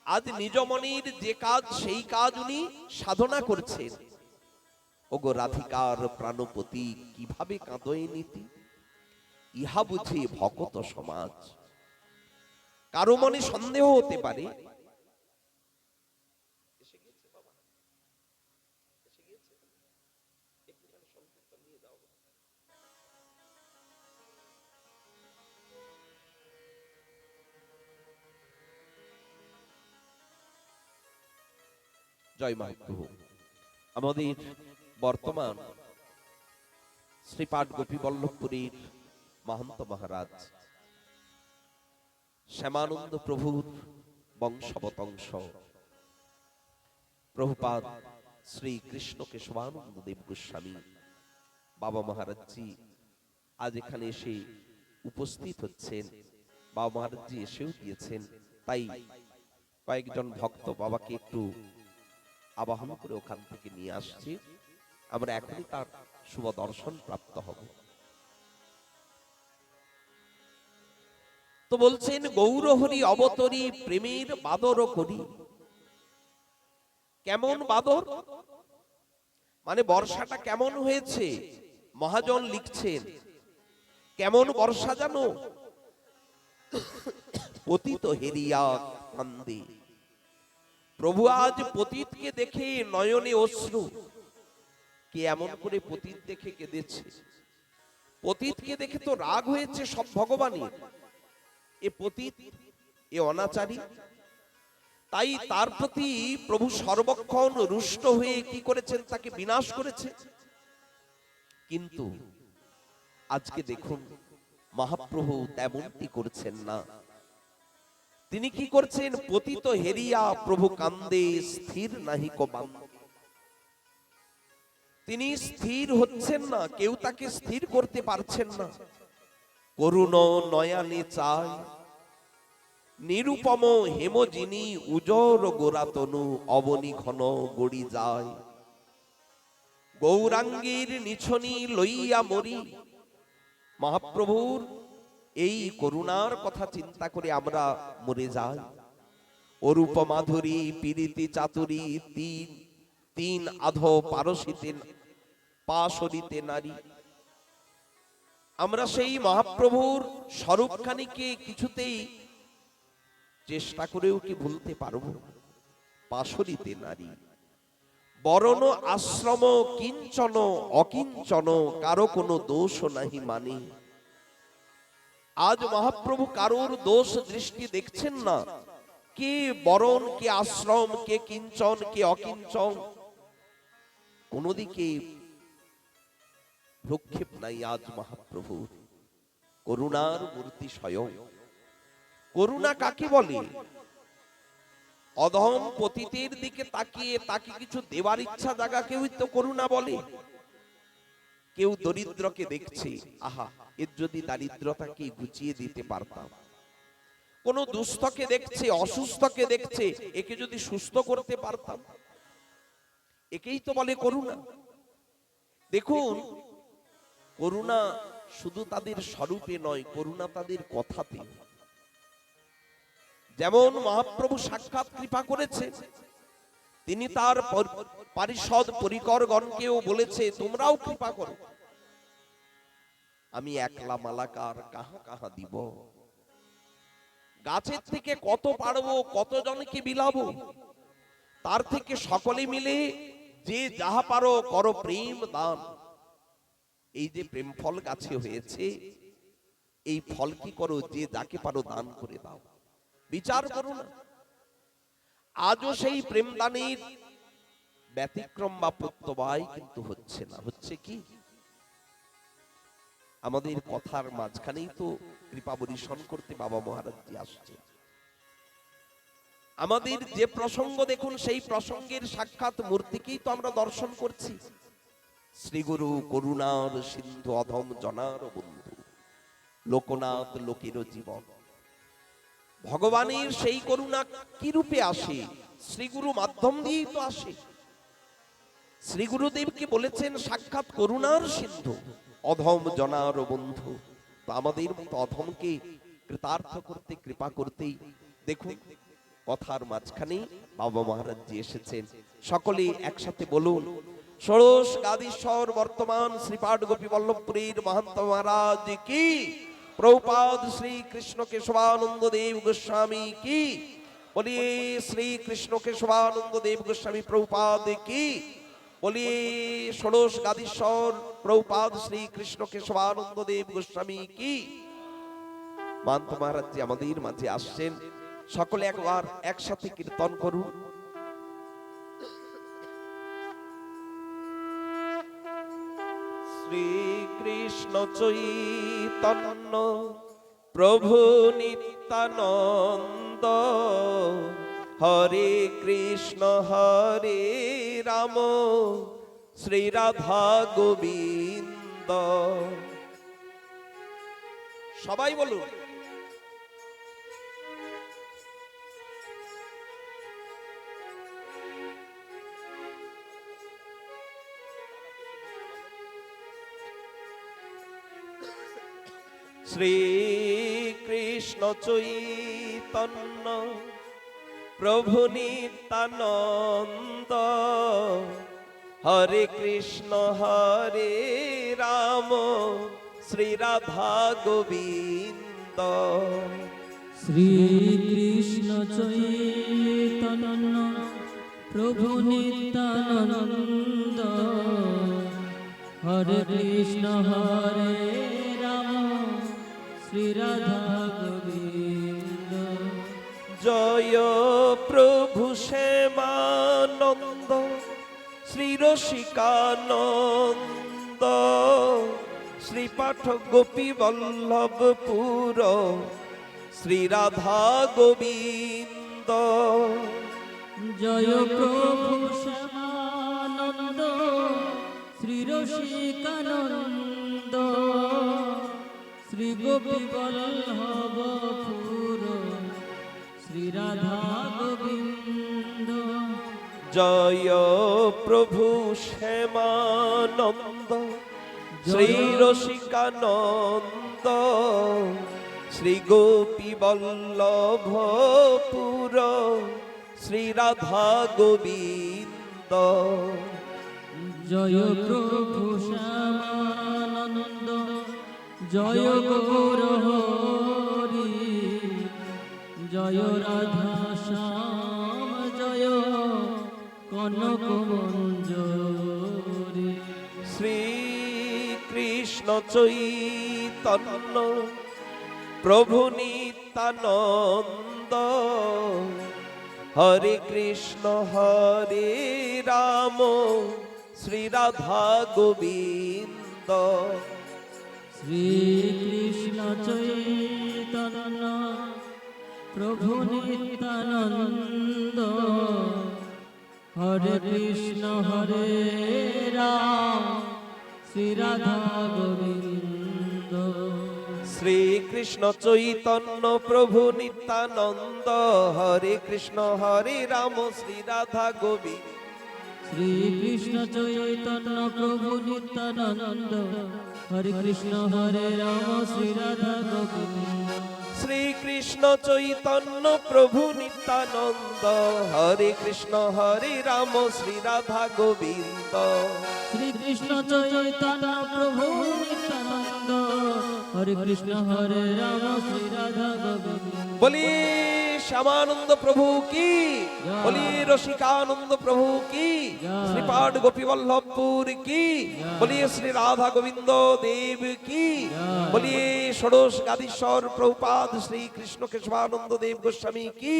আজ নিজ মনের যে কাজ, সেই কাজ উনি সাধনা করছেন। ওগো রাধিকার প্রাণপতি কিভাবে কাঁদয় নীতি, ইহা বুঝি ভকত সমাজ। কারো মনে সন্দেহ হতে পারে, জয় মহাপ্রভু। আমাদের বর্তমান শ্রীপাঠ গোপী বল্লভপুরীর মহন্ত মহারাজ শ্যামানন্দ প্রভুর বংশবতংশ প্রভুপাদ শ্রী কৃষ্ণ কেশবানন্দ দেব গোস্বামী বাবা মহারাজজি আজ এখানে এসে উপস্থিত হচ্ছেন। বাবা মহারাজজি এসেও গিয়েছেন, তাই কয়েকজন ভক্ত বাবাকে একটু আবাহন করে ওখান থেকে নিয়ে আসছে। আমরা এখনই তার শুভ দর্শন প্রাপ্ত হব। তো বলছেন গৌর হরি অবতরী প্রেমের বাদর করি। কেমন বাদর? মানে বর্ষাটা কেমন হয়েছে? মহাজন লিখছেন কেমন বর্ষা জানো? পতিত হেরিয়া কান্দে। প্রভু আজ পতিতকে দেখে নয়নে অশ্রু। কে এমন করে পতিত দেখে কেঁদেছে? পতিতকে দেখে তো রাগ হয়েছে সব ভগবানের। এ পতিত, এ অনাচারী। তাই তার প্রতি প্রভু সর্বক্ষণ রুষ্ট হয়ে কি করেছেন? তাকে বিনাশ করেছে। কিন্তু আজকে দেখুন মহাপ্রভু তেমনটি করছেন না। তিনি কি করছেন? পতিত হেরিয়া প্রভু কান্দে, স্থির নাহিক বান্দে। তিনি স্থির হচ্ছেন না, কেউ তাকে স্থির করতে পারছেন না। করুণ নয়নে চায় নিরুপম হেমজিনী, উজর গোরাতনু অবনি ঘন গড়ি যায়। গৌরাঙ্গীর নিছনি লইয়া মরি। মহাপ্রভুর এই করুণার কথা চিন্তা করে আমরা মরে যাই। অরূপ মাধুরী পীড়িতি চাতুরী, তিন তিন আধো পারসিতে পাশরিতে নারী। আমরা সেই মহাপ্রভুর স্বরূপখানিকে কিছুতেই চেষ্টা করেও কি ভুলতে পারবো? পাশরিতে নারী, বরণ আশ্রম কিঞ্চন অকিঞ্চন, কারো কোনো দোষ নাহি মানে। আজ মহাপ্রভু কারোর দোষ দৃষ্টি দেখছেন না। কে বরণ, কে আশ্রম, কে কিঞ্চন, কে অকিঞ্চন, কোন দিকে ভ্রুক্ষেপ নাই আজ মহাপ্রভুর। করুণার মূর্তি স্বয়ং। করুণা কাকে বলে? অধম পতিতের দিকে তাকিয়ে তাকে কিছু দেওয়ার ইচ্ছা জাগা কেউই তো করুণা বলে। কেউ দরিদ্রকে দেখছে, আহা এর যদি দারিদ্রতাকে ঘুচিয়ে দিতে পারতাম। কোন দুস্থকে দেখছে, অসুস্থকে দেখছে, একে যদি সুস্থ করতে পারতাম। একেই তো বলে করুণা। দেখুন করুণা শুধু তাদের স্বরূপে নয়, করুণা তাদের কথাতে। যেমন মহাপ্রভু সাক্ষাৎ কৃপা করেছে, তিনি তার পারিষদ পরিকরগণকেও বলেছে, তোমরাও কৃপা করো। আমি একলা মালাকার কাহা কাহা দিব, গাছের থেকে কত পারবো, কত জনকে বিলাবো, তার থেকে সকলে মিলে যে যাহা পারো করো প্রেম দান। এই যে প্রেম ফল গাছে হয়েছে, এই ফল কি করো, যে যাকে পারো দান করে দাও, বিচার করো না। আজও সেই প্রেম দানের ব্যতিক্রম বা প্রত্যবায় কিন্তু হচ্ছে না। হচ্ছে কি, আমাদের কথার মাঝখানেই তো কৃপা বরিশন করতে বাবা মহারাজজি আসছে। আমাদের যে প্রসঙ্গ দেখুন, সেই প্রসঙ্গের সাক্ষাৎ মূর্তিকেই তো আমরা দর্শন করছি। শ্রীগুরু করুণার সিন্ধু অধম জনার বন্ধু, লোকনাথ লোকের জীবন। ভগবানের সেই করুণা কি রূপে আসে? শ্রীগুরু মাধ্যম দিয়েই তো আসে। শ্রী গুরুদেবকে বলেছেন সাক্ষাৎ করুণার সিন্ধু, অধম জনার বন্ধু। তো আমাদের মতো অধমকে কৃতার্থ করতে, কৃপা করতেই দেখুন কথার মাঝখানে বাবা মহারাজজি এসেছেন। সকলে একসাথে বলুন, ষোড়শ গাদীশ্বর বর্তমান শ্রীপাঠ গোপী বল্লভপুরীর মহন্ত মহারাজ কি, প্রভুপাদ শ্রী কৃষ্ণ কেশবানন্দ দেব গোস্বামী কি, বলিয়ে শ্রী কৃষ্ণ কেশবানন্দ দেব গোস্বামী প্রভুপাদ কি, বলিয়ে ষোড়শ গাদীশ্বর প্রভুপাদ শ্রী কৃষ্ণ কেশবানন্দ দেব গোস্বামী কি। মহন্ত মহারাজজি আমাদের মাঝে আসছেন, সকলে একবার একসাথে কীর্তন করুন। শ্রীকৃষ্ণ চৈতন্য প্রভু নিত্যানন্দ, হরে কৃষ্ণ হরে রাম, শ্রী রাধা গোবিন্দ। সবাই বলুন, শ্রীকৃষ্ণ চৈতন্য প্রভু নিত্যানন্দ, হরে কৃষ্ণ হরে রাম, শ্রী রাধা গোবিন্দ। শ্রীকৃষ্ণ চৈতন্য প্রভু নিত্যানন্দ, হরে কৃষ্ণ হরে রাম, শ্রী রাধা গোবিন্দ। জয় প্রভু শ্যামানন্দ, শ্রী রসিকানন্দ, শ্রী পাঠক গোপী বল্লভপুর, শ্রী রাধা গোবিন্দ। জয় প্রভু শ্যামানন্দ, শ্রী রসিকানন্দ, শ্রী গোপী বল্লভপুর, শ্রী রাধা গোবিন্দ। জয় প্রভু শ্যামানন্দ, শ্রী রসিকানন্দ, শ্রী গোপী বল্লভপুর, শ্রী রাধা গোবিন্দ। জয় প্রভু শ্যামানন্দ, জয় গৌর হরি, জয় রাধা শ্যাম, জয় কনক মঞ্জরি। শ্রীকৃষ্ণ চৈতন্য প্রভু নিত্যানন্দ, হরে কৃষ্ণ হরে রাম, শ্রী রাধা গোবিন্দ। শ্রীকৃষ্ণ চৈতন্য প্রভু নিত্যানন্দ, হরে কৃষ্ণ হরে রাম, শ্রী রাধা গোবিন্দ। শ্রীকৃষ্ণ চৈতন্য প্রভু নিত্যানন্দ, হরে কৃষ্ণ হরে রাম, শ্রী রাধা গোবিন্দ। শ্রীকৃষ্ণ চৈতন্য প্রভু নিত্যানন্দ, হরে কৃষ্ণ হরে রাম, শ্রী রাধা গোবিন্দ। শ্রীকৃষ্ণ চৈতন্য প্রভু নিত্যানন্দ, হরে কৃষ্ণ হরে রাম শ্রী রাধা গোবিন্দ। শ্রীকৃষ্ণ চৈতন্য প্রভু নিত্যানন্দ, হরে কৃষ্ণ হরে রাম শ্রী রাধা গোবিন্দ। বলি শ্যামানন্দ প্রভু কি, বলি রসিকানন্দ প্রভু কি, শ্রীপাদ গোপী বল্লভপুর কি, বলি শ্রী রাধা গোবিন্দ দেব কি, বলি ষোড়শ গাদীশ্বর প্রভুপাদ শ্রী কৃষ্ণ কেশবানন্দ দেব গোস্বামী কি।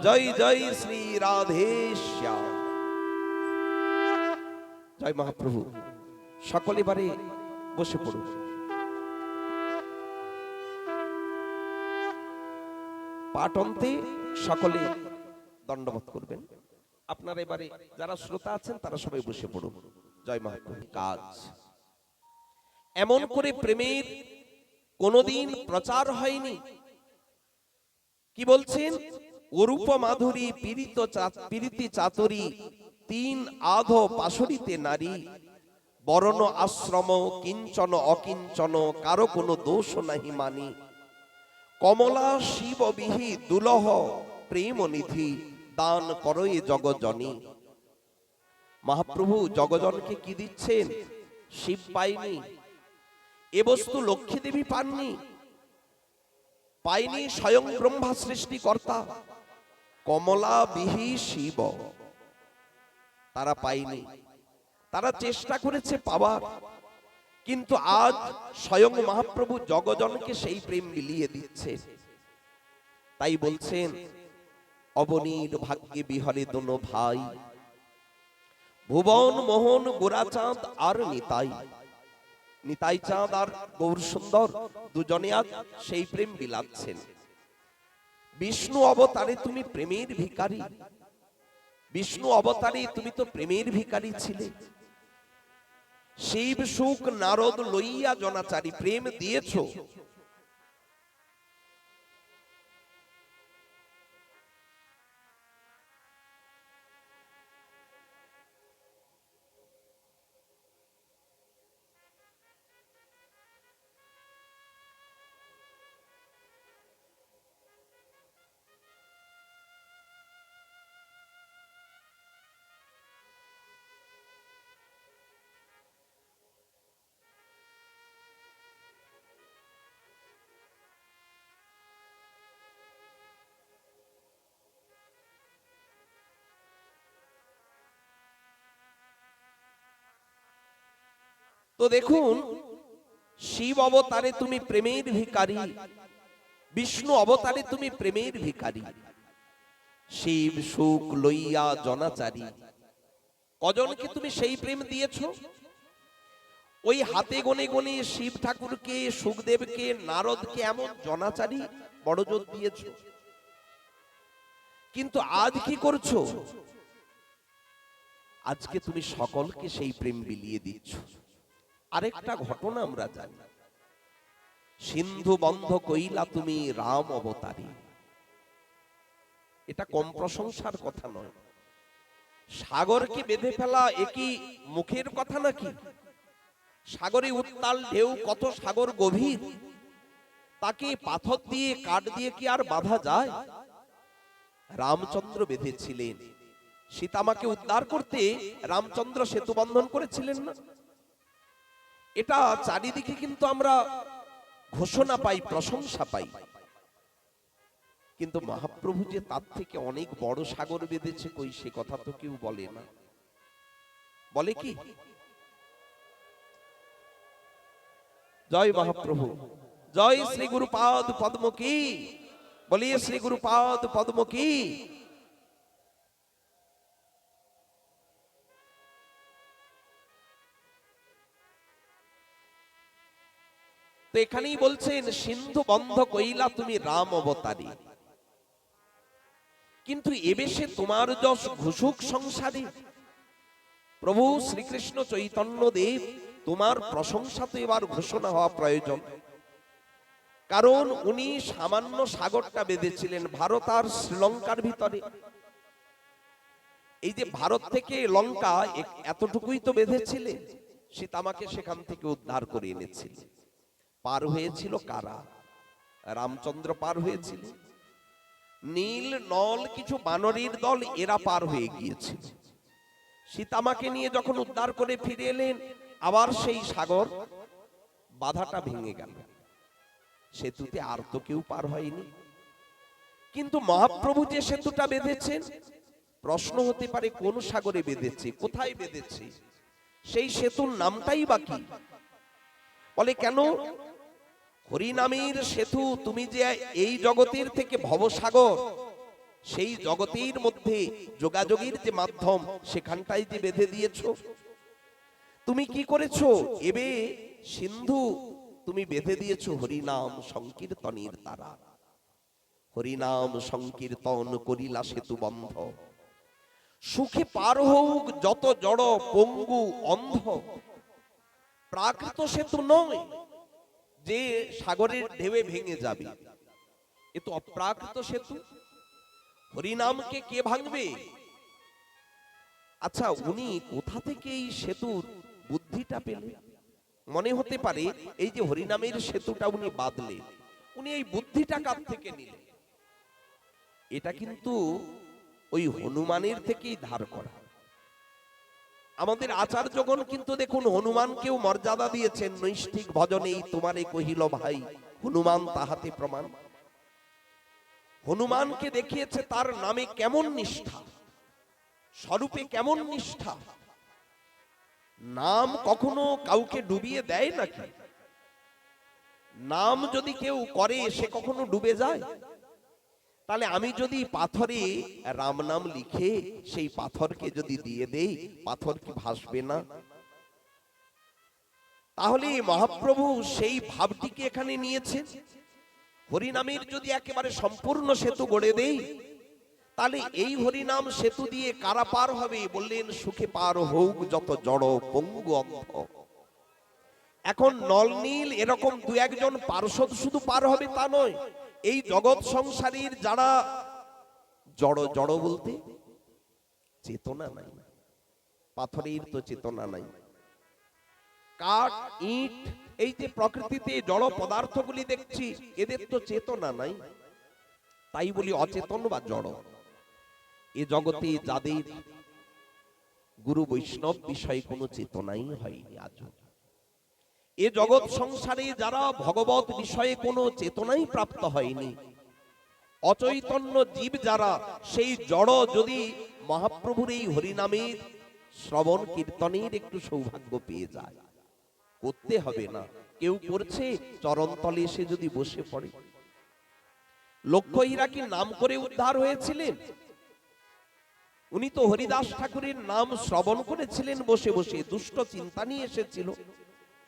জয় জয় শ্রী রাধেশ্যাম। জয় মহাপ্রভু। সকলে বারে বসে পড়ুন। পাঠ অন্তে সকলে দণ্ডবোধ করবেন। আপনারা এবারে যারা শ্রোতা আছেন তারা সবাই বসে পড়ুন। জয় মহাপ্রভু। কাজ এমন করে প্রেমের কোনদিন প্রচার হয়নি। কি বলছেন? অরূপ মাধুরী পীড়িতি চাতুরী, তিন আধো পাশরিতে নারী, বরণ আশ্রম কিঞ্চন অকিঞ্চন, কারো কোনো দোষ নাহি মানি। কমলা শিব বিহি দুলহ প্রেম নিধি, দান করয়ে জগজনী। মহাপ্রভু জগজনকে কি দিচ্ছেন? শিব পাইনি, এ বস্তু লক্ষ্মী দেবী পাননি, পাইনি স্বয়ং ব্রহ্মা সৃষ্টিকর্তা। কমলা বিহি শিব তারা পায়নি, তারা চেষ্টা করেছে পাওয়ার, কিন্তু আজ স্বয়ং মহাপ্রভু জগজনকে সেই প্রেম বিলিয়ে দিচ্ছে। তাই বলছেন, অবনীর ভাগ্যে বিহরে দোনো ভাই, ভুবন মোহন গোরাচাঁদ আর নিতাই। নিতাই চাঁদ আর গৌর সুন্দর দুজনে আজ সেই প্রেম বিলাচ্ছেন। বিষ্ণু অবতারে তুমি প্রেমের ভিখারি, বিষ্ণু অবতারে তুমি তো প্রেমের ভিখারি ছিলে। শিব সুখ নারদ লইয়া জনাচারী, প্রেম দিয়েছ। তো দেখুন, শিব অবতারে তুমি প্রেমের ভিখারি, বিষ্ণু অবতারে তুমি প্রেমের ভিখারি। শিব সুখ লইয়া জনাচারী, কজনকে তুমি সেই প্রেম দিয়েছো? ওই হাতে গনে গনে শিব ঠাকুরকে, সুখদেবকে, নারদকে এমন জনাচারী বড়জোর দিয়েছো। কিন্তু আজ কি করছো? আজকে তুমি সকলকে সেই প্রেম বিলিয়ে দিচ্ছ। আরেকটা ঘটনা আমরা জানি, সিন্ধু বন্ধ কইলা তুমি রাম অবতারী। এটা কম প্রশংসার কথা নয়। সাগরকে বেঁধে ফেলা একই মুখের কথা নাকি? সাগরে উত্তাল ঢেউ, কত সাগর গভীর, তাকে পাথর দিয়ে কাঠ দিয়ে কি আর বাঁধা যায়? রামচন্দ্র বেঁধেছিলেন, সীতামাকে উদ্ধার করতে রামচন্দ্র সেতু বন্ধন করেছিলেন না? এটা চারিদিকে কিন্তু আমরা ঘোষণা পাই, প্রশংসা পাই, কিন্তু মহাপ্রভু যে তার থেকে অনেক বড় সাগর বেঁধেছে, কই সে কথা তো কেউ বলে না। বলে কি? জয় মহাপ্রভু, জয় শ্রী গুরুপাদ পদ্ম কি, বলিয়ে শ্রী গুরুপাদ পদ্ম কি। তো এখানেই বলছেন, সিন্ধু বন্ধ কইলা তুমি রাম অবতারী, কিন্তু এবেশে তোমার যশ ঘুষুক সংসারে। প্রভু শ্রীকৃষ্ণ চৈতন্য দেব, তোমার প্রশংসা তো এবার ঘোষণা হওয়া প্রয়োজন। কারণ উনি সামান্য সাগরটা বেঁধেছিলেন ভারত আর শ্রীলঙ্কার ভিতরে। এই যে ভারত থেকে লঙ্কা এতটুকুই তো বেঁধেছিলেন, সীতামাকে সেখান থেকে উদ্ধার করে এনেছিলেন। পার হয়েছিল কারা? রামচন্দ্র পার হয়েছিল, নীল নল কিছু বানরের দল এরা পার হয়ে গিয়েছিল। সীতামাকে নিয়ে যখন উদ্ধার করে ফিরে এলেন, আবার সেই সাগর বাধাটা ভেঙে গেল, সেতুতে আর তো কেউ পার হয়নি। কিন্তু মহাপ্রভু যে সেতুটা বেঁধেছেন, প্রশ্ন হতে পারে কোন সাগরে বেঁধেছে, কোথায় বেঁধেছে, সেই সেতুর নামটাই বাকি। বলে কেন? হরিনামের সেতু, তুমি যে এই জগতের থেকে ভবসাগর, সেই জগতের মধ্যে যোগাযোগের যে মাধ্যম, সেখানটাই যে বেঁধে দিয়েছো। তুমি কি করেছো? এবে সিন্ধু তুমি বেঁধে দিয়েছো হরিনাম সংকীর্তনের দ্বারা। হরিনাম সংকীর্তন করিলা সেতু বন্ধ, সুখে পার হোক যত জড় পঙ্গু অন্ধ। প্রাকৃত সেতু নয় যে সাগরের ঢেউয়ে ভেঙে যাবে, এ তো অপ্রাকৃত সেতু। হরিনামকে কে ভাঙবে? আচ্ছা, উনি কোথা থেকে এই সেতুর বুদ্ধিটা পেলেন? মনে হতে পারে এই যে হরিনামের সেতুটা উনি বাঁধলেন, উনি এই বুদ্ধিটা কার থেকে নিলেন? এটা কিন্তু ওই হনুমানের থেকেই ধার করা। আমাদের আচার্যগণ কিন্তু দেখুন হনুমানকেও মর্যাদা দিয়েছেন, নৈষ্ঠিক ভজনেই তোমারে কহিল ভাই, হনুমান তাহাতে প্রমাণ। হনুমানকে দেখিয়েছে তার নামে কেমন নিষ্ঠা, স্বরূপে কেমন নিষ্ঠা। নাম কখনো কাউকে ডুবিয়ে দেয় নাকি? নাম যদি কেউ করে সে কখনো ডুবে যায়? তাহলে আমি যদি পাথরে রাম নাম লিখে সেই পাথরকে যদি দিয়ে দেই, পাথর কি ভাসবে না? তাহলে মহাপ্রভু সেই ভাবটিকে এখানে নিয়েছেন। হরিনামের যদি একেবারে সম্পূর্ণ সেতু গড়ে দেই, তাহলে এই হরিনাম সেতু দিয়ে কারা পার হবে? বললেন সুখে পার হোক যত জড় পঙ্গু অন্ধ। এখন নল নীল এরকম দু একজন পার্ষদ শুধু পার হবে তা নয়, এই জগৎ সংসারীর যারা জড়, জড় বলতে চেতনা নাই, পাথরের তো চেতনা নাই, কাঠ ইট এই যে প্রকৃতিতে জড় পদার্থগুলি দেখছি, এদের তো চেতনা নাই, তাই বলি অচেতন বা জড়। এ জগতে যাদের গুরু বৈষ্ণব বিষয়ে কোনো চেতনাই হয়নি, আজ এ জগৎ সংসারে যারা ভগবত বিষয়ে কোনো চেতনাই প্রাপ্ত হয়নি, অচৈতন্য জীব যারা, সেই জড় যদি মহাপ্রভুর এই হরিনামের শ্রবণ কীর্তনের একটু সৌভাগ্য পেয়ে যায়, করতে হবে না, কেউ করছে, চরণতলে এসে যদি বসে পড়ে। লক্ষ্মীরা কি নাম করে উদ্ধার হয়েছিলেন? উনি তো হরিদাস ঠাকুরের নাম শ্রবণ করেছিলেন বসে বসে, দুষ্ট চিন্তা নিয়ে এসেছিল,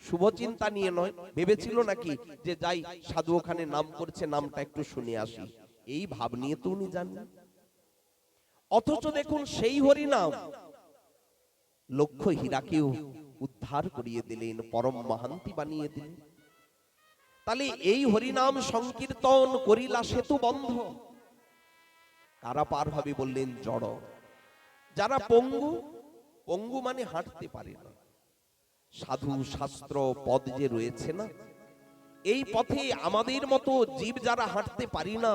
শুভ চিন্তা নিয়ে নয়। ভেবেছিল নাকি যে যাই সাধু ওখানে নাম করছে, নামটা একটু শুনে আসি, এই ভাব নিয়ে তো উনি জানেন। অথচ দেখুন সেই হরিনাম লক্ষ্য হীরাকেও উদ্ধার করিয়ে দিলেন, পরম মহান্তি বানিয়ে দিলেন। তাহলে এই হরিনাম সংকীর্তন করিলা সেতু বন্ধ, কারা পার হবে? বললেন জড়, যারা পঙ্গু। পঙ্গু মানে হাঁটতে পারে না। সাধু শাস্ত্র পদ যে রয়েছে না, এই পথে আমাদের মতো জীব যারা হাঁটতে পারি না,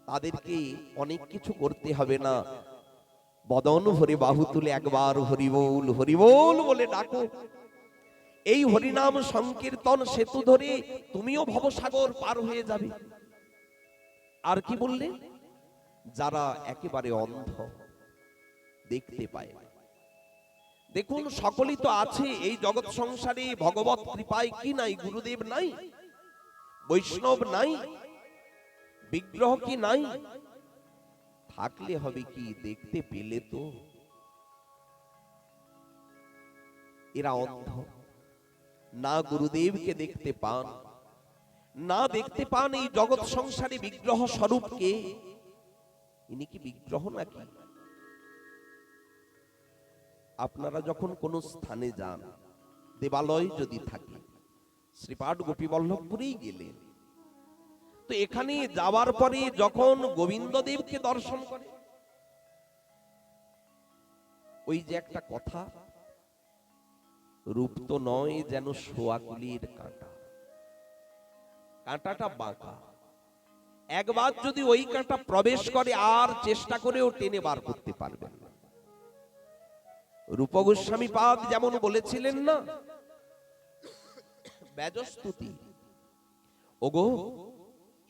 তাদেরকে অনেক কিছু করতে হবে না, বদন ভরে বাহু তুলে একবার হরিবোল হরিবোল বলে ডাকো। এই হরিনাম সংকীর্তন সেতু ধরে তুমিও ভবসাগর পার হয়ে যাবে। আর কি বললে? যারা একেবারে অন্ধ, দেখতে পায়। দেখুন সকলেই তো আছে এই জগৎ সংসারে, ভগবত কৃপায় কি নাই? গুরুদেব নাই, বৈষ্ণব নাই, বিগ্রহ কি নাই? থাকলে হবে কি? দেখতে পেলে তো। এরা অন্ধ, না গুরুদেবকে দেখতে পান, না দেখতে পান এই জগৎ সংসারে বিগ্রহ স্বরূপকে। ইনি কি বিগ্রহ নাকি? আপনারা যখন কোন স্থানে যান, দেবালয় যদি থাকে, শ্রীপাঠ গোপীবল্লভপুরেই গেলেন, তো এখানে যাওয়ার পরে যখন গোবিন্দদেবকে দর্শন করে, ওই যে একটা কথা, রূপ তো নয় যেন শোয়াকুলির কাঁটা, কাঁটাটা বাঁকা, একবার যদি ওই কাঁটা প্রবেশ করে আর চেষ্টা করেও টেনে বার করতে পারবেন না। রূপ গোস্বামী পাদ যেমন বলেছিলেন না, বেজস্তুতি, ওগো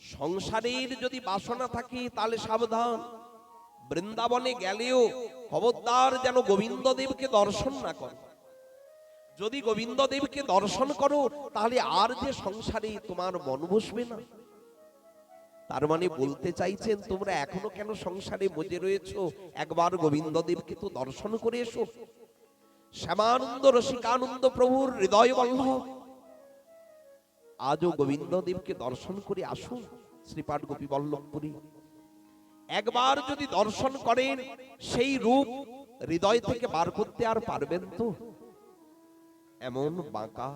সংসারের যদি বাসনা থাকে তাহলে সাবধান, বৃন্দাবনে গেলেও খবরদার যেন গোবিন্দদেবকে দর্শন না করো। যদি গোবিন্দদেবকে দর্শন করো তাহলে আর যে সংসারে তোমার মন বসবে না। তার মানে বলতে চাইছেন তোমরা এখনো কেন সংসারে মজে রয়েছো, একবার গোবিন্দদেবকে তো দর্শন করে এসো। শ্যামানন্দ রসিকানন্দ প্রভুর হৃদয় বল্লভ আজও গোবিন্দদেবকে দর্শন করে আসুন শ্রীপাঠ গোপী বল্লভপুরী। একবার যদি দর্শন করেন সেই রূপ হৃদয় থেকে বার করতে আর পারবেন তো? এমন বাঁকা,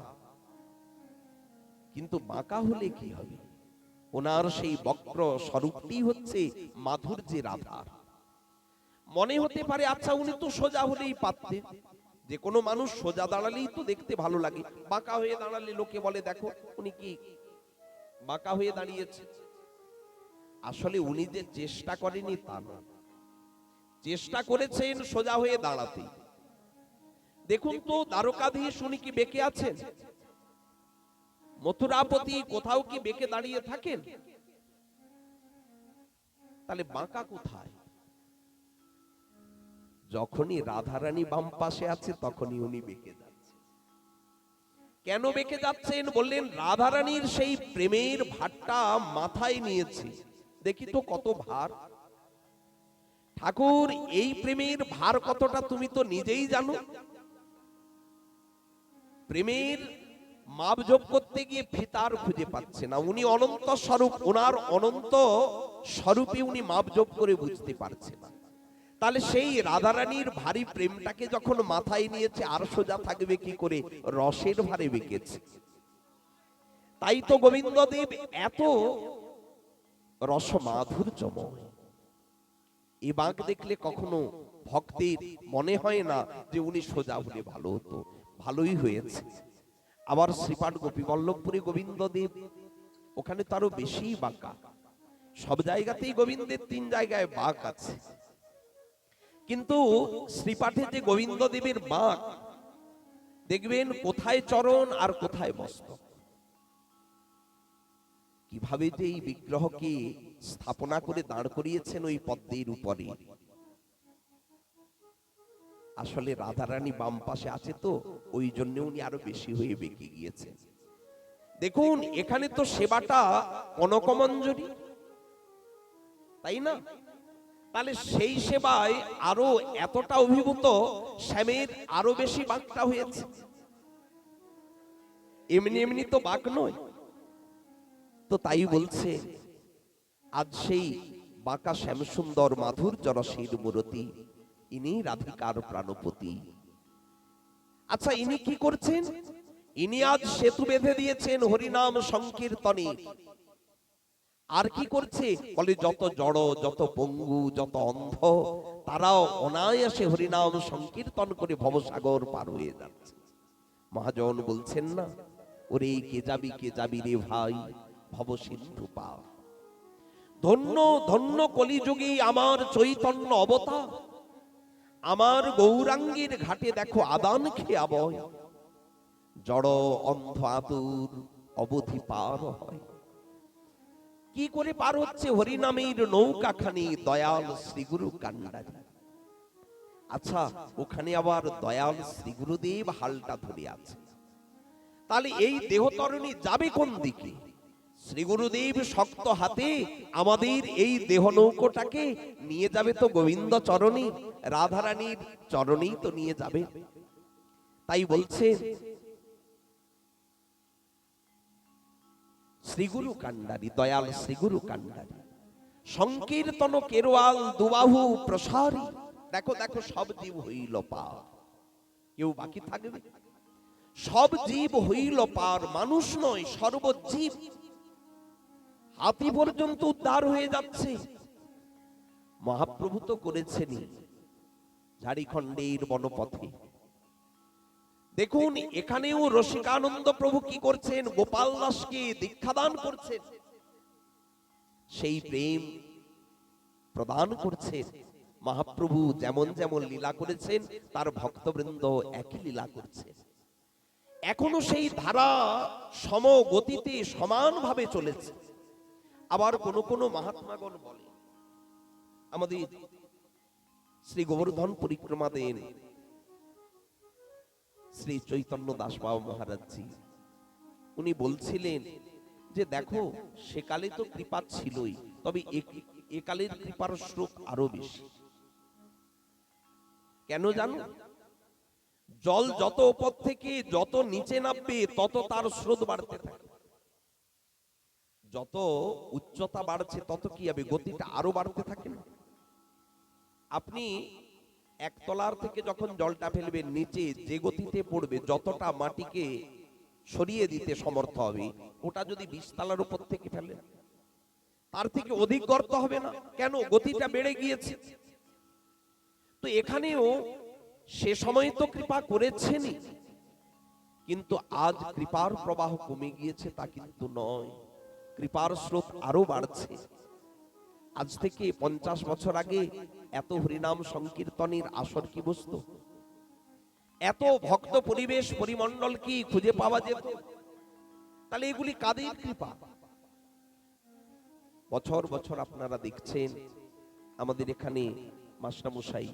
কিন্তু বাঁকা হলে কি হবে, ওনার সেই বক্র স্বরূপটি হচ্ছে মাধুর্যের আধার। মনে হতে পারে আচ্ছা উনি তো সোজা হলেই পারতেন, যে কোনো মানুষ সোজা দাঁড়ালেই তো দেখতে ভালো লাগে, বাঁকা হয়ে দাঁড়ালে লোকে বলে দেখো উনি কি বাঁকা হয়ে দাঁড়িয়েছে। আসলে উনি যে চেষ্টা করেনি তা না, চেষ্টা করেছেন সোজা হয়ে দাঁড়াতে। দেখুন তো দ্বারকাধীশ উনি কি বেঁকে আছেন? মথুরাপতি কোথাও কি বেঁকে দাঁড়িয়ে থাকেন? তাহলে বাঁকা কোথায়? যখনই রাধারানী বাম পাশে আছে তখনই উনি বেঁকে যাচ্ছেন। কেন বেঁকে যাচ্ছেন বললেন, রাধারানীর সেই প্রেমের ভারটা মাথায় নিয়েছে। দেখি তো কত ভার। ঠাকুর এই প্রেমের ভার কতটা তুমি তো নিজেই জানো। প্রেমের মাপজোপ করতে গিয়ে ফিতার খুঁজে পাচ্ছে না। উনি অনন্ত স্বরূপ, ওনার অনন্ত স্বরূপে উনি মাপজোপ করে বুঝতে পারছে না। তাহলে সেই রাধারানীর ভারী প্রেমটাকে যখন মাথায় নিয়েছে আর সোজা থাকবে কি করে? রসের ভারে বেঁকেছে। তাই তো গোবিন্দদেব এত রস মাধুর্যময়। এই বাঁক দেখলে কখনো ভক্তের মনে হয় না যে উনি সোজা হলে ভালো হতো, ভালোই হয়েছে। আবার শ্রীপাঠ গোপী বল্লভপুরী গোবিন্দদেব ওখানে তো আরো বেশি বাঁকা। সব জায়গাতেই গোবিন্দের 3 জায়গায় বাঁক আছে, কিন্তু শ্রীপাঠে যে গোবিন্দদেবের বাঁক দেখবেন কোথায় চরণ আর কোথায় মস্তক। কিভাবে যে এই বিগ্রহকে স্থাপনা করে দাঁড় করিয়েছেন ওই পদ্মের উপরে। আসলে রাধারানী বাম পাশে আছে তো ওই জন্য উনি আরো বেশি হয়ে বেঁকে গিয়েছেন। দেখুন এখানে তো সেবাটা কনকমঞ্জরি, তাই না? তাহলে সেই সেবায় আরো এতটা অভিভূত শ্যামের আরো বেশি বাঁকটা হয়েছে। এমনি এমনি তো বাঁক নয়। তো তাই বলছে আজ সেই বাঁকা শ্যাম সুন্দর মাধুর জরশীর মূরতি, ইনি রাধিকার প্রাণপতি। আচ্ছা ইনি কি করছেন? ইনি আজ সেতু বেঁধে দিয়েছেন হরিনাম সংকীর্তনে। আর কি করছে? বলে যত জড়, যত পঙ্গু, যত অন্ধ তারাও অনায়াসে হরিনাম সংকীর্তন করে ভবসাগর পার হয়ে যাচ্ছে। মহাজন বলছেন না, ওরে কে যাবি রে ভাই ভব সিন্ধু পার। ধন্য ধন্য কলিযুগী আমার চৈতন্য অবতার। আমার গৌরাঙ্গীর ঘাটে দেখো আদান খেয়া বয়। জড় অন্ধ আতুর অবধি পার হয়। কি করে পার হচ্ছে? হরিনামের নৌকাখানি দয়াল শ্রীগুরু কান্ডারি। আচ্ছা ওখানে আবার দয়াল শ্রীগুরুদেব হালটা ধরে আছে। তাহলে এই দেহতরণী যাবে কোন দিকে? শ্রীগুরুদেব শক্ত হাতে আমাদের এই দেহ নৌকোটাকে নিয়ে যাবে তো গোবিন্দ চরণী, রাধারানীর চরণেই তো নিয়ে যাবে। তাই বলছে শ্রীগুরু কান্ডারি, দয়াল শ্রীগুরু কান্ডারি। সংকীর্তন কেরোয়াল দুবাহু প্রসারী। দেখো দেখো সব জীব হইল পার, কেউ বাকি থাকবে? সব জীব হইল পার, মানুষ নয় সর্বজীব। হাতি পর্যন্ত উদ্ধার হয়ে যাচ্ছে। মহাপ্রভু তো করেছেনই ঝাড়িখণ্ডের বনপথে। দেখুন এখানেও রসিকানন্দ প্রভু কি করছেন, গোপাল দাসকে দীক্ষাদান করছেন, সেই প্রেম প্রদান করছেন। মহাপ্রভু যেমন যেমন লীলা করেছেন তার ভক্তবৃন্দ একই লীলা করছে। এখনো সেই ধারা সমগতিতে সমানভাবে চলেছে। আবার কোন কোন মহাত্মাগণ বলে, আমাদের শ্রী গোবর্ধন পরিক্রমা দেন শ্রী চৈতন্য দাস বাবা মহারাজজি, উনি বলছিলেন যে দেখো সেকালে তো কৃপা ছিলই, তবে একালের কৃপার স্রোত আরো বেশি। কেন জানো? জল যত উপর থেকে যত নিচে নামবে তত তার স্রোত বাড়তে থাকে, যত উচ্চতা বাড়ছে তত কি হবে, গতিটা আরো বাড়তে থাকে না। আপনি একতলার থেকে যখন জলটা ফেলবেন, নিচে যে গতিতে পড়বে, যতটা মাটিকে সরিয়ে দিতে সমর্থ হবে, ওটা যদি 20 তলার উপর থেকে ফেলেন তার থেকে অধিক গর্ত হবে না কেন? গতিটা বেড়ে গিয়েছে। তো এখানেও সে সময় তো কৃপা করেছেনই, কিন্তু আজ কৃপার প্রবাহ কমে গিয়েছে তা কিন্তু নয়, কৃপার স্রোত আরো বাড়ছে। আজ থেকে 50 বছর আগে এত হরিনাম সংকীর্তনের আসর কি বসতো? এত ভক্ত পরিবেশ পরিমণ্ডল কি খুঁজে পাওয়া যেত? তাহলে এগুলি কাদের কৃপা? বছর বছর আপনারা দেখছেন আমাদের এখানে মাস্টারমশাই,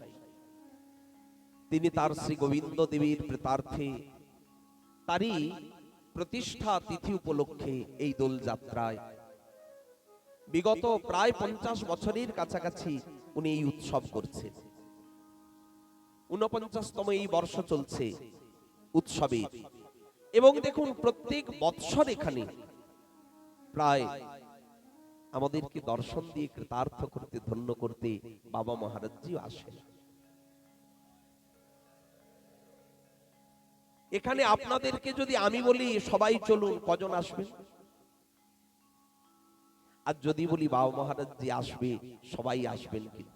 তিনি তার শ্রী গোবিন্দ দেবীর প্রেতার্থে তারই প্রতিষ্ঠা তিথি উপলক্ষে এই দোল যাত্রায় বিগত প্রায় 50 বছরের কাছাকাছি উনি এই উৎসব করছেন। 49তম এই বর্ষ চলছে উৎসবে, এবং দেখুন প্রত্যেক বৎসর এখানে প্রায় আমাদেরকে দর্শন দিয়ে কৃতার্থ করতে, ধন্য করতে বাবা মহারাজজিও আসেন। এখানে আপনাদেরকে যদি আমি বলি সবাই চলুন, কজন আসবেন? আর যদি বলি বাবা মহারাজজি আসবে, সবাই আসবেন কিন্তু?